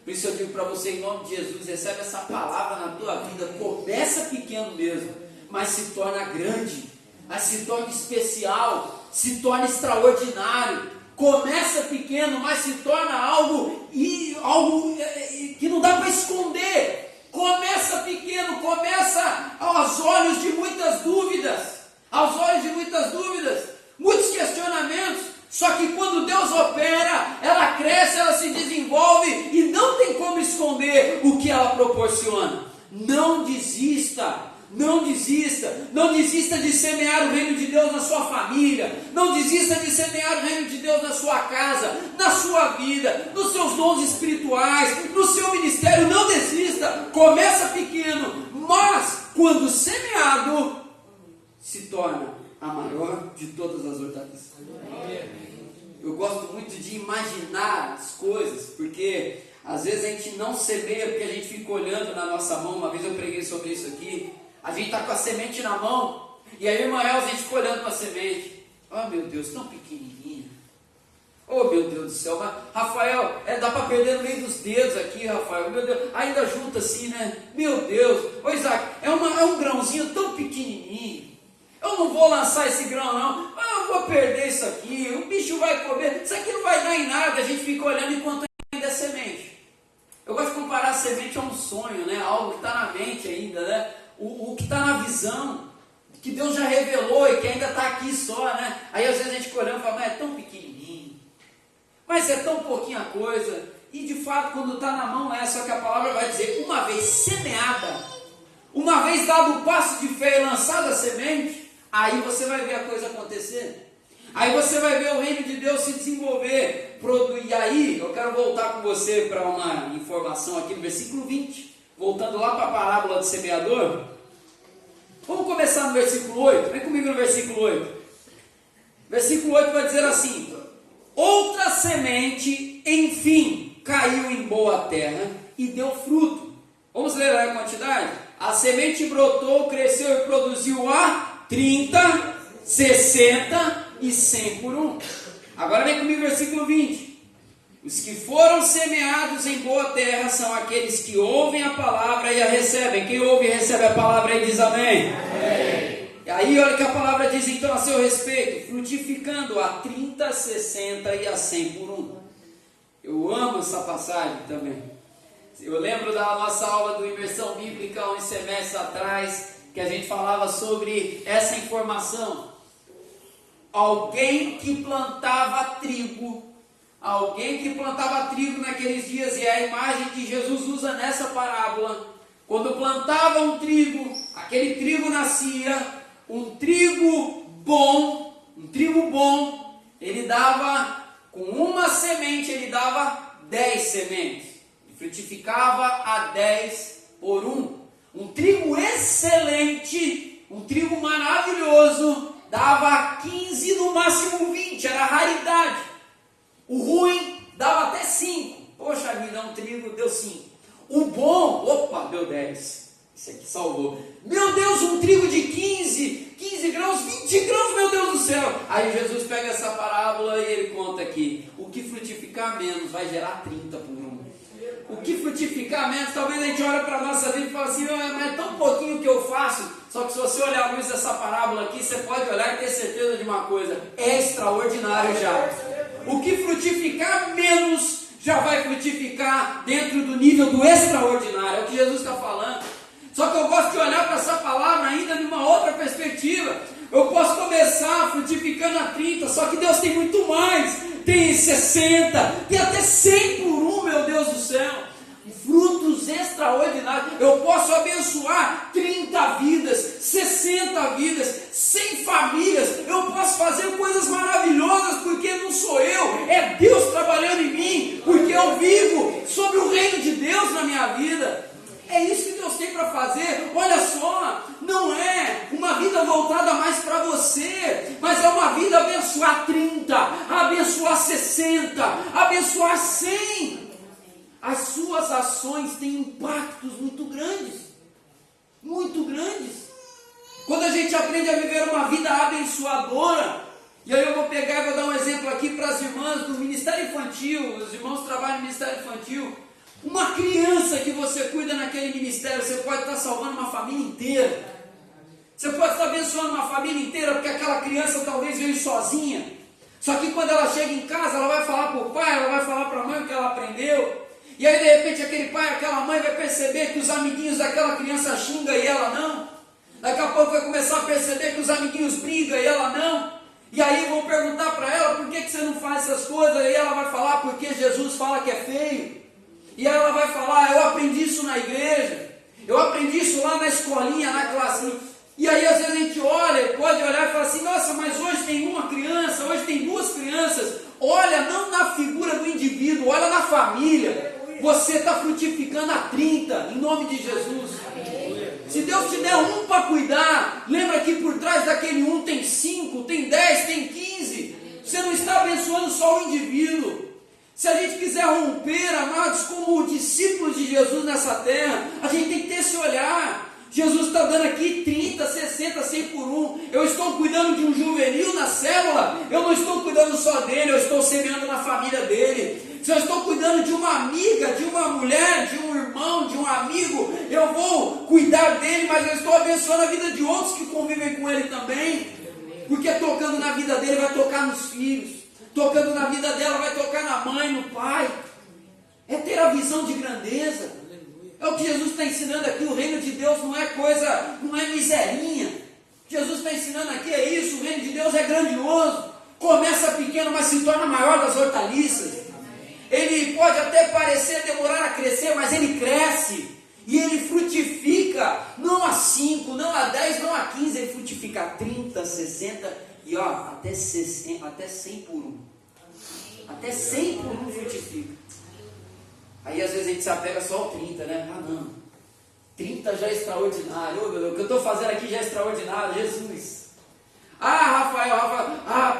A: Por isso eu digo para você, em nome de Jesus, recebe essa palavra na tua vida. Começa pequeno mesmo, mas se torna grande, mas se torna especial, se torna extraordinário. Começa pequeno, mas se torna algo que não dá para esconder. Começa pequeno, começa aos olhos de muitas dúvidas, muitos questionamentos. Só que quando Deus opera, ela cresce, ela se desenvolve e não tem como esconder o que ela proporciona. Não desista de semear o reino de Deus na sua família, não desista de semear o reino de Deus na sua casa, na sua vida, nos seus dons espirituais, no seu ministério. Não desista, começa pequeno, mas quando semeado, se torna a maior de todas as hortaliças. Eu gosto muito de imaginar as coisas, porque às vezes a gente não semeia porque a gente fica olhando na nossa mão. Uma vez eu preguei sobre isso aqui. A gente está com a semente na mão, e aí, irmã Elza, a gente fica olhando para a semente. Oh meu Deus, tão pequenininha. Oh, meu Deus do céu, mas, Rafael, dá para perder no meio dos dedos aqui, Rafael, meu Deus, ainda junta assim, né? Meu Deus, ô Isaac, é um grãozinho tão pequenininho, eu não vou lançar esse grão não, eu vou perder isso aqui, o bicho vai comer, isso aqui não vai dar em nada, a gente fica olhando enquanto ainda é semente. Eu gosto de comparar a semente a um sonho, né? Algo que está na mente ainda, né? O que está na visão, que Deus já revelou e que ainda está aqui só, né? Aí às vezes a gente fica olhando e fala, mas é tão pequenininho, mas é tão pouquinha coisa, e de fato quando está na mão só que a palavra vai dizer, uma vez semeada, uma vez dado o passo de fé e lançada a semente, aí você vai ver a coisa acontecer. Aí você vai ver o reino de Deus se desenvolver. E aí, eu quero voltar com você para uma informação aqui no versículo 20. Voltando lá para a parábola do semeador. Vamos começar no versículo 8. Vem comigo no versículo 8. Versículo 8 vai dizer assim: outra semente, enfim, caiu em boa terra e deu fruto. Vamos ler a quantidade? A semente brotou, cresceu e produziu a 30, 60 e 100 por um. Agora vem comigo versículo 20. Os que foram semeados em boa terra são aqueles que ouvem a palavra e a recebem. Quem ouve e recebe a palavra aí diz amém. Amém. E aí olha que a palavra diz então a seu respeito, frutificando a 30, 60 e a 100 por um. Eu amo essa passagem também. Eu lembro da nossa aula do Imersão Bíblica uns semestres atrás, que a gente falava sobre essa informação. Alguém que plantava trigo naqueles dias, e é a imagem que Jesus usa nessa parábola. Quando plantava um trigo, aquele trigo nascia, um trigo bom, ele dava, com uma semente, ele dava 10 sementes, e frutificava a 10 por um. Um trigo excelente, um trigo maravilhoso, dava 15, no máximo 20, era raridade. O ruim dava até 5. Poxa vida, um trigo deu 5. O bom, opa, deu 10. Isso aqui salvou. Meu Deus, um trigo de 15 grãos, 20 grãos, meu Deus do céu. Aí Jesus pega essa parábola e ele conta aqui: o que frutificar menos vai gerar 30 por um. O que frutificar menos, talvez a gente olha para a nossa vida e fala assim, mas é tão pouquinho que eu faço. Só que se você olhar a luz dessa parábola aqui, você pode olhar e ter certeza de uma coisa: é extraordinário já. O que frutificar menos já vai frutificar dentro do nível do extraordinário. É o que Jesus está falando. Só que eu gosto de olhar para essa palavra ainda numa outra perspectiva. Eu posso começar frutificando a 30, só que Deus tem muito mais. Tem 60, tem até 100 por um, meu Deus do céu. Frutos extraordinários. Eu posso abençoar 30 vidas, 60 vidas, 100 famílias. Eu posso fazer coisas maravilhosas, porque não sou eu, é Deus trabalhando em mim, porque eu vivo sobre o reino de Deus na minha vida. É isso que Deus tem para fazer. Olha só, não é uma vida voltada mais para você, mas é uma vida abençoar 30, abençoar 60, abençoar 100. As suas ações têm impactos muito grandes. Muito grandes. Quando a gente aprende a viver uma vida abençoadora, e aí eu vou pegar e vou dar um exemplo aqui para as irmãs do Ministério Infantil. Os irmãos trabalham no Ministério Infantil. Uma criança que você cuida naquele ministério, você pode estar salvando uma família inteira. Você pode estar abençoando uma família inteira, porque aquela criança talvez veio sozinha. Só que quando ela chega em casa, ela vai falar para o pai, ela vai falar para a mãe o que ela aprendeu. E aí de repente aquele pai, aquela mãe vai perceber que os amiguinhos daquela criança xingam e ela não. Daqui a pouco vai começar a perceber que os amiguinhos brigam e ela não. E aí vão perguntar para ela, por que você não faz essas coisas? E ela vai falar, porque Jesus fala que é feio. E aí ela vai falar, eu aprendi isso na igreja, eu aprendi isso lá na escolinha, na classe. E aí às vezes a gente olha, pode olhar e falar assim, nossa, mas hoje tem uma criança, hoje tem duas crianças. Olha, não na figura do indivíduo, olha na família. Você está frutificando a 30, em nome de Jesus. Se Deus te der um para cuidar, lembra que por trás daquele um tem 5, tem 10, tem 15. Você não está abençoando só o indivíduo. Se a gente quiser romper, amados, como discípulos de Jesus nessa terra, a gente tem que ter esse olhar. Jesus está dando aqui 30, 60, 100 por um. Eu estou cuidando de um juvenil na célula. Eu não estou cuidando só dele, eu estou semeando na família dele. Se eu estou cuidando de uma amiga, de uma mulher, de um irmão, de um amigo, eu vou cuidar dele, mas eu estou abençoando a vida de outros que convivem com ele também. Porque tocando na vida dele vai tocar nos filhos. Tocando na vida dela vai tocar na mãe, no pai. É ter a visão de grandeza. É o que Jesus está ensinando aqui. O reino de Deus não é coisa, não é miserinha. O que Jesus está ensinando aqui é isso. O reino de Deus é grandioso. Começa pequeno, mas se torna maior das hortaliças. Ele pode até parecer demorar a crescer, mas ele cresce. E ele frutifica, não a 5, não a 10, não a 15, ele frutifica a 30, 60 e até 100 por um. Até 100 por um frutifica. Aí às vezes a gente se apega só ao 30, né? Ah não, 30 já é extraordinário. Oh, meu Deus, o que eu estou fazendo aqui já é extraordinário, Jesus. Rafael,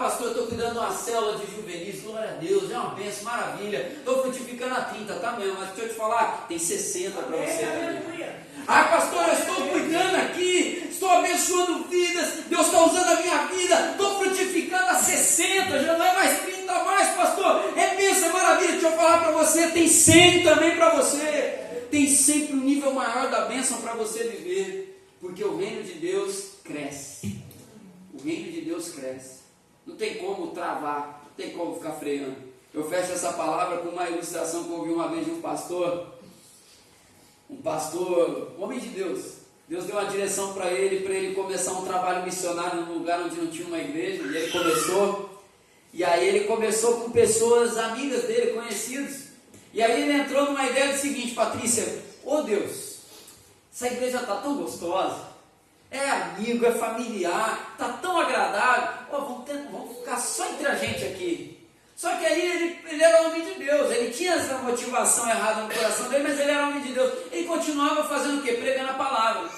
A: pastor, eu estou cuidando de uma célula de juvenis, glória a Deus, é uma bênção, maravilha. Estou frutificando a 30, tá mesmo, mas deixa eu te falar, tem 60 para você também. Pastor, eu estou cuidando aqui, estou abençoando vidas, Deus está usando a minha vida, estou frutificando a 60, já não é mais 30 mais, pastor, é bênção, maravilha. Deixa eu falar para você, tem 100 também para você, tem sempre um nível maior da bênção para você viver, porque o reino de Deus cresce. O reino de Deus cresce. Não tem como travar, não tem como ficar freando. Eu fecho essa palavra com uma ilustração que eu ouvi uma vez de um pastor, homem de Deus. Deus deu uma direção para ele começar um trabalho missionário num lugar onde não tinha uma igreja, e ele começou. E aí ele começou com pessoas amigas dele, conhecidos. E aí ele entrou numa ideia do seguinte: Patrícia, Deus, essa igreja está tão gostosa. É amigo, é familiar, está tão agradável, vamos ficar só entre a gente aqui. Só que aí ele era homem de Deus, ele tinha essa motivação errada no coração dele, mas ele era homem de Deus. Ele continuava fazendo o quê? Pregando a palavra.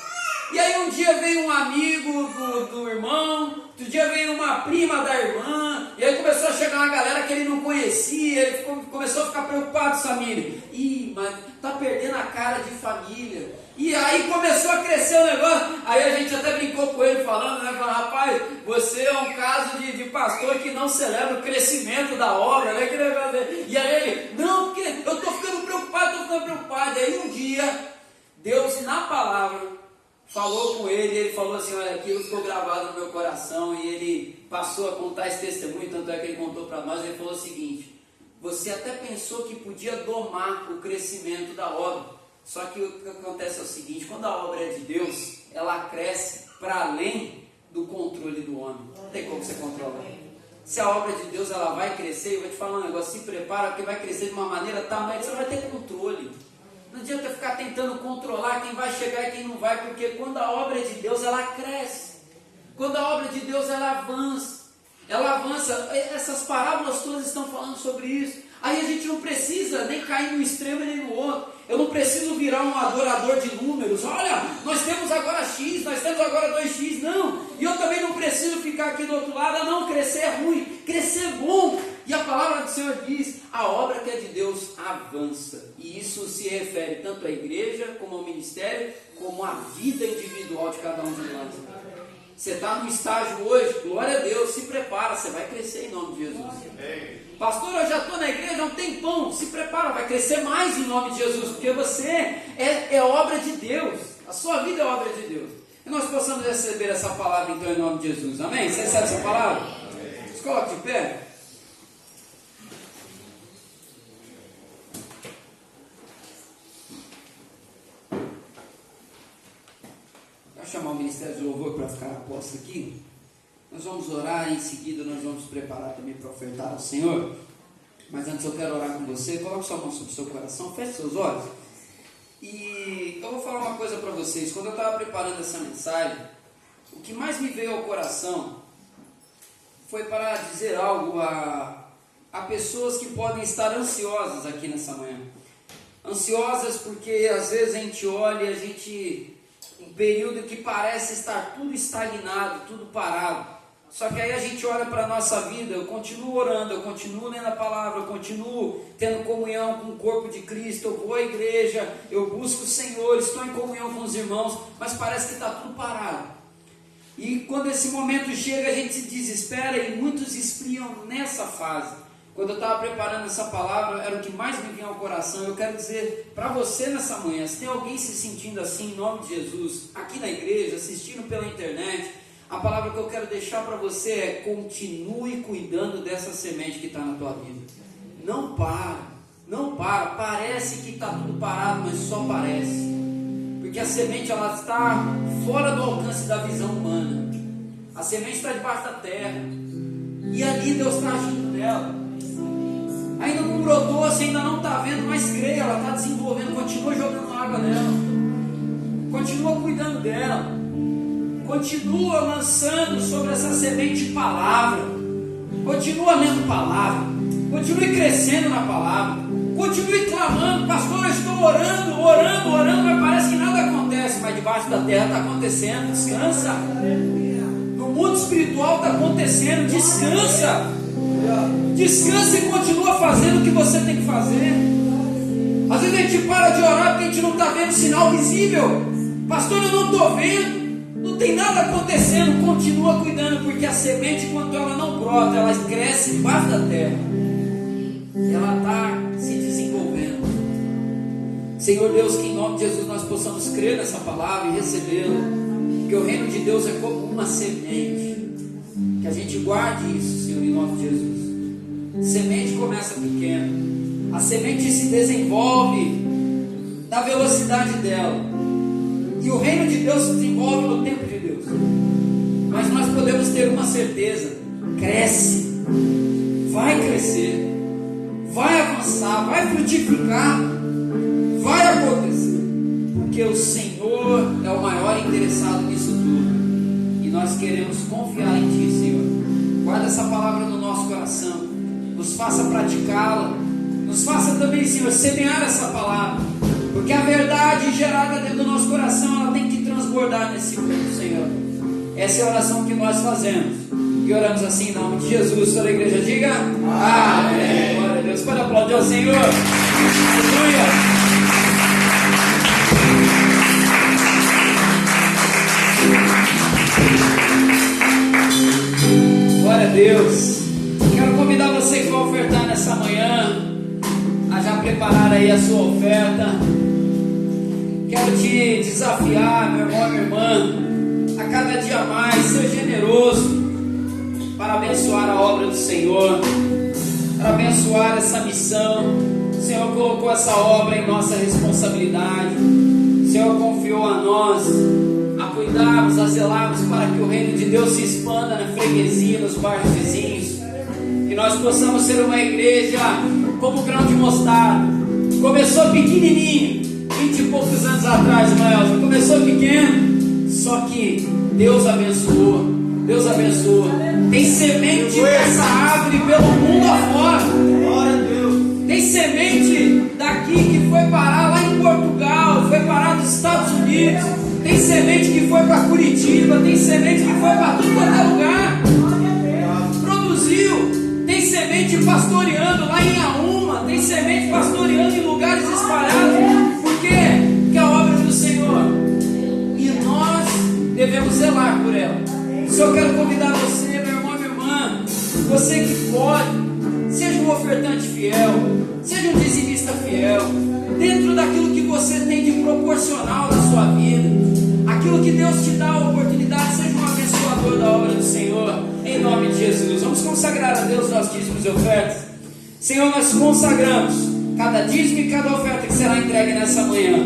A: E aí um dia veio um amigo do irmão, outro dia veio uma prima da irmã, e aí começou a chegar uma galera que ele não conhecia, ele começou a ficar preocupado, Samir. Mas tá perdendo a cara de família. E aí começou a crescer o negócio. Aí a gente até brincou com ele falando, né? Falando, rapaz, você é um caso de pastor que não celebra o crescimento da obra, né? E aí ele, não, porque eu estou ficando preocupado. E aí um dia, Deus na palavra falou com ele, e ele falou assim: olha, aquilo ficou gravado no meu coração. E ele passou a contar esse testemunho, tanto é que ele contou para nós. Ele falou o seguinte: você até pensou que podia domar o crescimento da obra. Só que o que acontece é o seguinte: quando a obra é de Deus, ela cresce para além do controle do homem. Não tem como você controlar. Se a obra de Deus ela vai crescer, eu vou te falar um negócio: se prepara, porque vai crescer de uma maneira tamanha que você vai ter controle. Não adianta ficar tentando controlar quem vai chegar e quem não vai, porque quando a obra é de Deus, ela cresce. Quando a obra de Deus, ela avança. Essas parábolas todas estão falando sobre isso. Aí a gente não precisa nem cair no extremo nem no outro. Eu não preciso virar um adorador de números. Olha, nós temos agora X, nós temos agora 2X. Não, e eu também não preciso ficar aqui do outro lado. Não, crescer é ruim, crescer é bom. E a palavra do Senhor diz: a obra que é de Deus avança. E isso se refere tanto à igreja, como ao ministério, como à vida individual de cada um de nós. Você está no estágio hoje, glória a Deus, se prepara, você vai crescer em nome de Jesus. Pastor, eu já estou na igreja há um tempão, se prepara, vai crescer mais em nome de Jesus, porque você é obra de Deus, a sua vida é obra de Deus. E nós possamos receber essa palavra então em nome de Jesus, amém? Você recebe essa palavra? Se coloque de pé. Chamar o Ministério de Louvor para ficar a posto aqui. Nós vamos orar e em seguida nós vamos preparar também para ofertar ao Senhor. Mas antes eu quero orar com você. Coloque sua mão sobre o seu coração, feche seus olhos. E eu vou falar uma coisa para vocês. Quando eu estava preparando essa mensagem, o que mais me veio ao coração foi para dizer algo a pessoas que podem estar ansiosas aqui nessa manhã. Ansiosas porque às vezes a gente olha e a gente... um período que parece estar tudo estagnado, tudo parado. Só que aí a gente olha para a nossa vida, eu continuo orando, eu continuo lendo a palavra, eu continuo tendo comunhão com o corpo de Cristo, eu vou à igreja, eu busco o Senhor, estou em comunhão com os irmãos, mas parece que está tudo parado. E quando esse momento chega, a gente se desespera e muitos esfriam nessa fase. Quando eu estava preparando essa palavra, era o que mais me vinha ao coração. Eu quero dizer para você nessa manhã, se tem alguém se sentindo assim, em nome de Jesus, aqui na igreja, assistindo pela internet, a palavra que eu quero deixar para você é: continue cuidando dessa semente que está na tua vida. Não para, não para. Parece que está tudo parado, mas só parece. Porque a semente, ela está fora do alcance da visão humana. A semente está debaixo da terra. E ali Deus está agindo nela. Ainda não brotou, você ainda não está vendo, mas creia, ela está desenvolvendo. Continua jogando água nela. Continua cuidando dela. Continua lançando sobre essa semente palavra. Continua lendo palavra. Continue crescendo na palavra. Continue clamando. Pastor, eu estou orando, mas parece que nada acontece. Mas debaixo da terra está acontecendo. Descansa. No mundo espiritual está acontecendo. Descansa. Descansa e continua fazendo o que você tem que fazer. Às vezes a gente para de orar porque a gente não está vendo sinal visível. Pastor, eu não estou vendo. Não tem nada acontecendo. Continua cuidando, porque a semente, enquanto ela não brota, ela cresce debaixo da terra. Ela está se desenvolvendo. Senhor Deus, que em nome de Jesus nós possamos crer nessa palavra e recebê-la. Que o reino de Deus é como uma semente. Que a gente guarde isso, Senhor, em nome de Jesus. Semente começa pequena. A semente se desenvolve na velocidade dela. E o reino de Deus se desenvolve no tempo de Deus. Mas nós podemos ter uma certeza: cresce, vai crescer, vai avançar, vai frutificar, vai acontecer. Porque o Senhor é o maior interessado nisso tudo. E nós queremos confiar em Ti, Senhor. Guarda essa palavra no nosso coração. Nos faça praticá-la. Nos faça também, Senhor, semear essa palavra. Porque a verdade gerada dentro do nosso coração, ela tem que transbordar nesse mundo, Senhor. Essa é a oração que nós fazemos. E oramos assim em nome de Jesus. Toda a igreja diga amém. Glória a Deus. Pode aplaudir ao Senhor. Aleluia. Glória a Deus. Quero convidar você que vai ofertar nessa manhã a já preparar aí a sua oferta. Quero te desafiar, meu irmão, minha irmã, a cada dia mais ser generoso para abençoar a obra do Senhor, para abençoar essa missão. O Senhor colocou essa obra em nossa responsabilidade. O Senhor confiou a nós a cuidarmos, a zelarmos para que o reino de Deus se expanda na freguesia, nos bairros vizinhos. Que nós possamos ser uma igreja como o grão de mostarda. Começou pequenininho, 20 e poucos anos atrás, Mael. Começou pequeno, só que Deus abençoou. Deus abençoa. Tem semente dessa árvore pelo mundo afora. Glória a Deus. Tem semente daqui que foi parar lá em Portugal, foi parar nos Estados Unidos. Tem semente que foi para Curitiba, tem semente que foi para tudo quanto é lugar. Produziu. Tem semente pastoreando lá em Auma, tem semente pastoreando em lugares espalhados. Por quê? Porque é a obra do Senhor. E nós devemos zelar por ela. Só quero convidar você, meu irmão e minha irmã, você que pode, seja um ofertante fiel, seja um dizimista fiel, dentro daquilo que você tem de proporcional na sua vida, aquilo que Deus te dá a oportunidade, seja um abençoador da obra do Senhor, em nome de Jesus. Vamos consagrar a Deus nossos dízimos e ofertas. Senhor, nós consagramos cada dízimo e cada oferta que será entregue nessa manhã.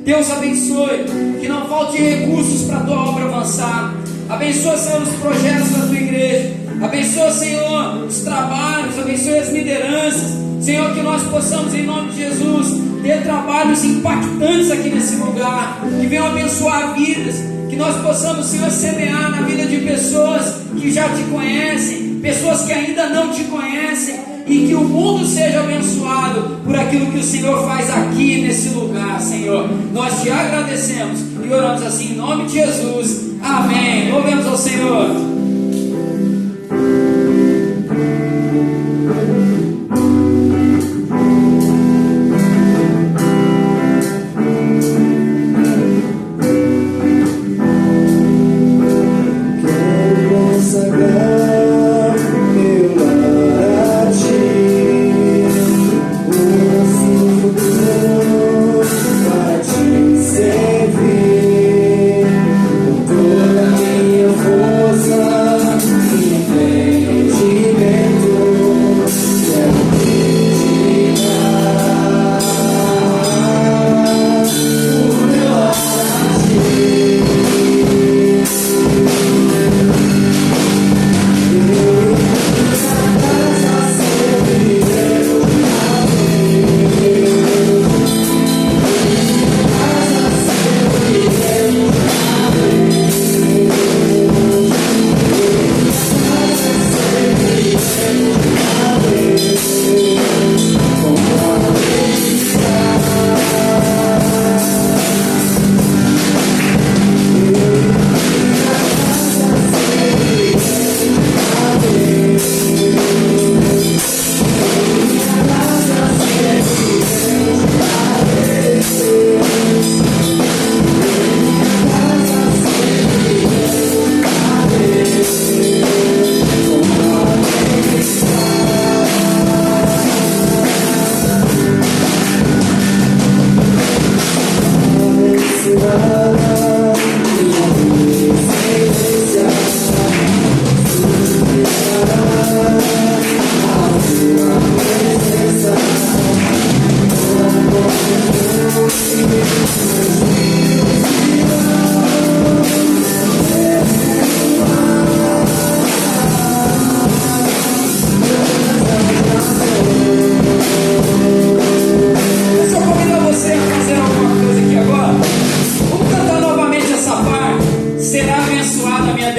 A: Deus abençoe, que não falte recursos para a tua obra avançar. Abençoa, Senhor, os projetos da tua igreja. Abençoa, Senhor, os trabalhos. Abençoe as lideranças. Senhor, que nós possamos, em nome de Jesus, ter trabalhos impactantes aqui nesse lugar, que venham abençoar vidas. Que nós possamos, Senhor, semear na vida de pessoas que já te conhecem, pessoas que ainda não te conhecem, e que o mundo seja abençoado por aquilo que o Senhor faz aqui nesse lugar, Senhor. Nós te agradecemos e oramos assim em nome de Jesus. Amém. Louvemos ao Senhor.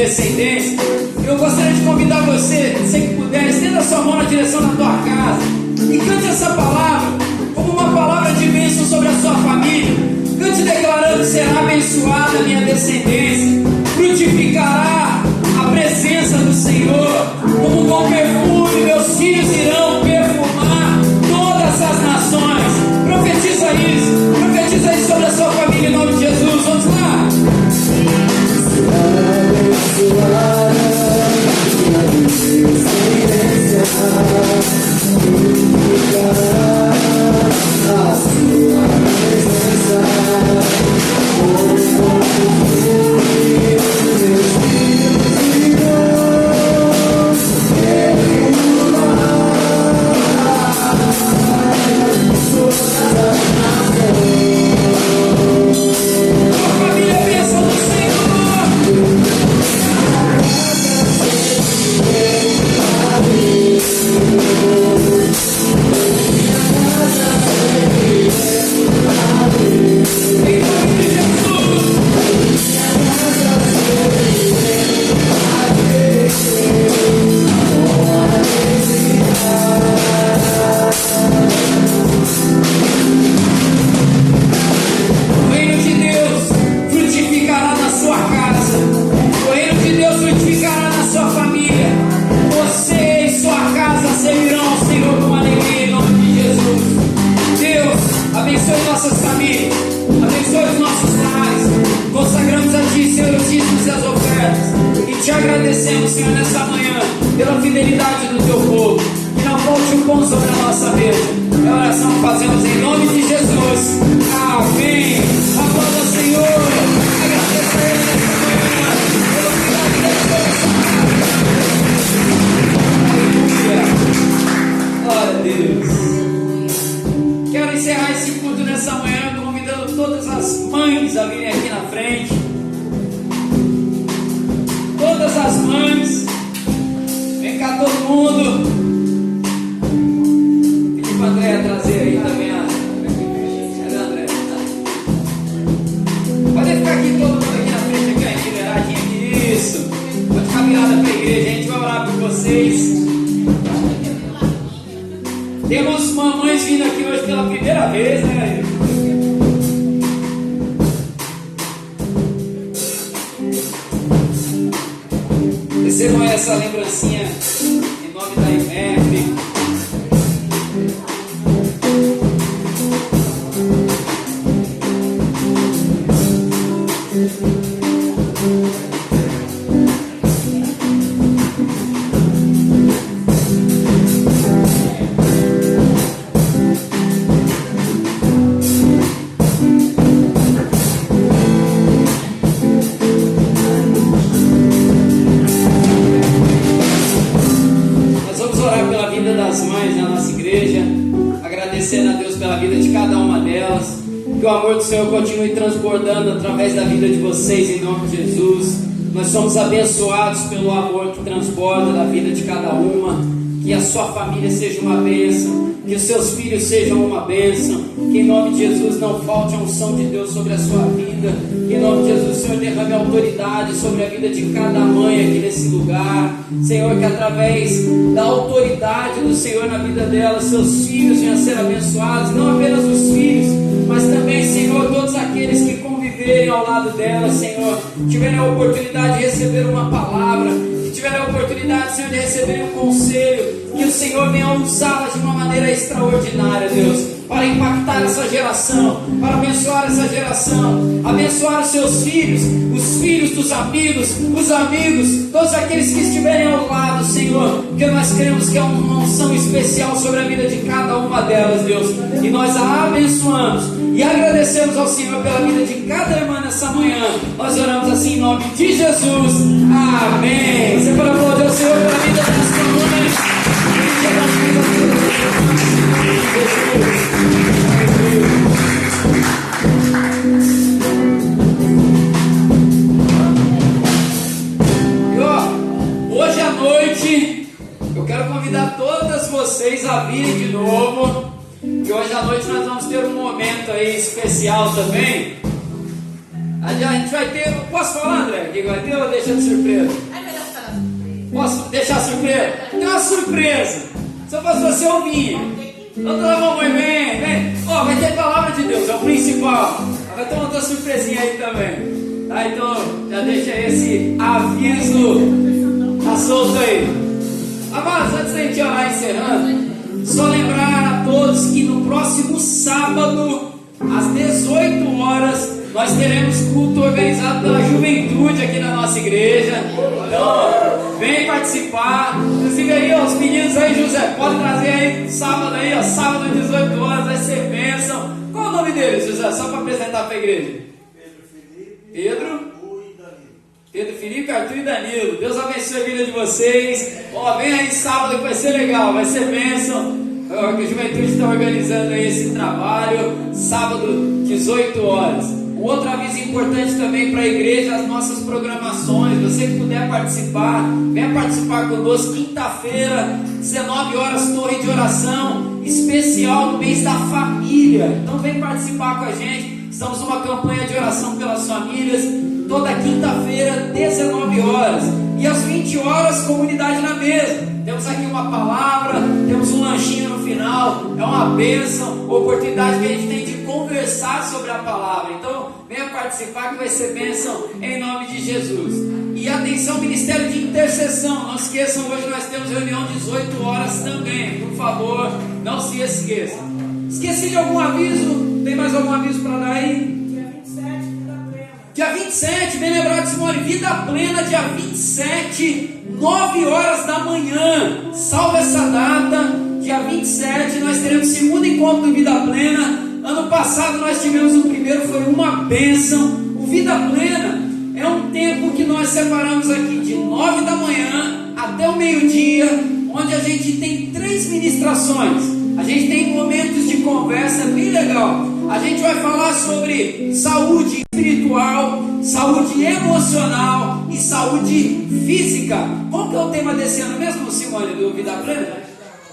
A: descendência. Eu gostaria de convidar você, se que puder, estenda a sua mão na direção da tua casa e cante essa palavra como uma palavra de bênção sobre a sua família. Cante declarando: será abençoada a minha descendência, frutificará a presença do Senhor, como um bom perfume, meus filhos irão perfumar todas as nações. Profetiza isso sobre a sua família em nome de Jesus. Vamos lá. Agradecemos, Senhor, nessa manhã pela fidelidade do teu povo. Que não falte o pão sobre a nossa mesa. É a oração que fazemos em nome de Jesus. Amém. Aplauda o Senhor. Agradeça a Ele nessa manhã pela fidelidade dele. Glória a Deus. Quero encerrar esse culto nessa manhã convidando todas as mães a virem aqui na frente. Todas as mães, vem cá todo mundo. Pedi para a Andréia trazer aí também a. Cadê a Andréia? Pode ficar aqui todo mundo aqui na frente, aqui, a enfileiradinha aqui. Isso. Pode ficar virada para a igreja, a gente vai orar por vocês. Temos mamães vindo aqui hoje pela primeira vez, né? Recebam essa lembrancinha em nome da IMEF. Agradecendo a Deus pela vida de cada uma delas, que o amor do Senhor continue transbordando através da vida de vocês em nome de Jesus. Nós somos abençoados pelo amor que transborda da vida de cada uma. Que a sua família seja uma bênção, que os seus filhos sejam uma bênção, que em nome de Jesus não falte a unção de Deus sobre a sua vida, que em nome de Jesus o Senhor derrame autoridade sobre a vida de cada mãe aqui nesse lugar, Senhor, que através da autoridade do Senhor na vida dela, seus filhos venham a ser abençoados, não apenas os filhos, mas também, Senhor, todos aqueles que conviverem ao lado dela, Senhor, tiverem a oportunidade de receber uma palavra, que tiverem a oportunidade, Senhor, de receber um conselho, que o Senhor venha usá-las de uma maneira extraordinária, Deus, para impactar essa geração, para abençoar essa geração, abençoar os seus filhos, os filhos dos amigos, os amigos, todos aqueles que estiverem ao lado, Senhor, porque nós cremos que é uma unção especial sobre a vida de cada uma delas, Deus, e nós a abençoamos e agradecemos ao Senhor pela vida de cada irmã nessa manhã. Nós oramos assim em nome de Jesus. Amém. Você pode aplaudir ao Senhor pela vida dessa mãe. E hoje à noite eu quero convidar todas vocês a virem de novo, que hoje à noite nós vamos ter um momento aí especial também. A gente vai ter, posso falar, André? O que vai ter ou deixa de surpresa? Posso deixar surpresa? Tem uma surpresa. Se eu fosse você, eu vinha. Doutora mamãe, vem. Ó, vai ter palavra de Deus, é o principal. Vai ter outra surpresinha aí também. Tá, então já deixa esse aviso. Tá solto aí. Amados, antes da gente orar encerrando, só lembrar a todos que no próximo sábado, às 18 horas, nós teremos culto organizado pela juventude aqui na nossa igreja. Então, vem participar. Inclusive aí, ó, os meninos aí, José, pode trazer aí sábado aí, ó, sábado às 18 horas, vai ser bênção. Qual o nome deles, José? Só para apresentar para a igreja. Pedro Felipe, Arthur e Danilo. Deus abençoe a vida de vocês. Ó, vem aí sábado que vai ser legal, vai ser bênção. A juventude está organizando aí esse trabalho. Sábado, 18 horas. Um outro aviso importante também para a igreja, as nossas programações. Você que puder participar, venha participar conosco. Quinta-feira, 19 horas, torre de oração especial no mês da família. Então vem participar com a gente. Estamos numa campanha de oração pelas famílias. Toda quinta-feira, 19 horas. E às 20 horas, comunidade na mesa. Temos aqui uma palavra, temos um lanchinho no final. É uma bênção, oportunidade que a gente tem de conversar sobre a palavra. Então, venha participar que vai ser bênção em nome de Jesus. E atenção, Ministério de Intercessão. Não esqueçam, hoje nós temos reunião 18 horas também. Por favor, não se esqueçam. Esqueci de algum aviso? Tem mais algum aviso para dar aí? Dia 27, bem lembrado, Simone, Vida Plena, dia 27, 9 horas da manhã. Salve essa data, dia 27, nós teremos o segundo encontro do Vida Plena. Ano passado nós tivemos o primeiro, foi uma bênção. O Vida Plena é um tempo que nós separamos aqui de 9 da manhã até o meio-dia, onde a gente tem 3 ministrações. A gente tem momentos de conversa bem legal. A gente vai falar sobre saúde espiritual, saúde emocional e saúde física. Qual que é o tema desse ano mesmo, Simone, do Vida Plena?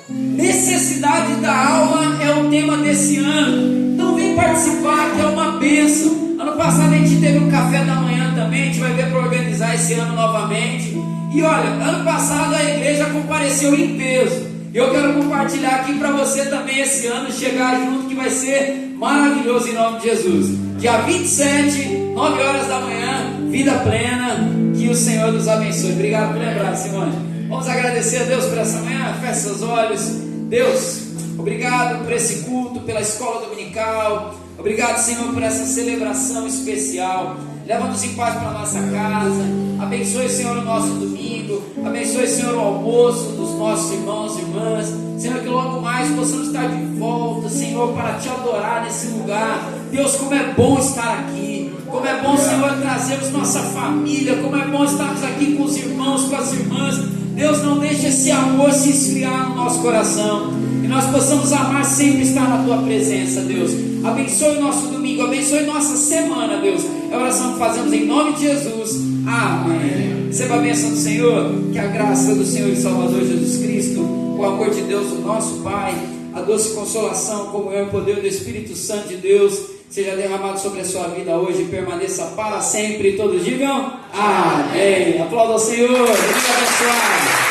A: Necessidade da alma é o tema desse ano. Então vem participar, que é uma bênção. Ano passado a gente teve um café da manhã também. A gente vai ver para organizar esse ano novamente. E olha, ano passado a igreja compareceu em peso. Eu quero compartilhar aqui para você também esse ano, chegar junto, que vai ser maravilhoso em nome de Jesus. Dia 27, 9 horas da manhã, Vida Plena, que o Senhor nos abençoe. Obrigado por lembrar, Simone. Vamos agradecer a Deus por essa manhã, feche seus olhos. Deus, obrigado por esse culto, pela escola dominical. Obrigado, Senhor, por essa celebração especial. Leva-nos em paz para a nossa casa. Abençoe, Senhor, o nosso domingo. Abençoe, Senhor, o almoço dos nossos irmãos e irmãs. Senhor, que logo mais possamos estar de volta, Senhor, para te adorar nesse lugar. Deus, como é bom estar aqui. Como é bom, Senhor, trazermos nossa família. Como é bom estarmos aqui com os irmãos, com as irmãs. Deus, não deixe esse amor se esfriar no nosso coração. E nós possamos amar sempre estar na Tua presença, Deus. Abençoe o nosso domingo, abençoe nossa semana, Deus. É a oração que fazemos em nome de Jesus. Amém. Receba a bênção do Senhor. Que a graça do Senhor e Salvador Jesus Cristo, o amor de Deus, o nosso Pai, a doce consolação, comunhão e poder do Espírito Santo de Deus seja derramado sobre a sua vida hoje e permaneça para sempre. Todos digam amém. Aplauda ao Senhor. Deus abençoe.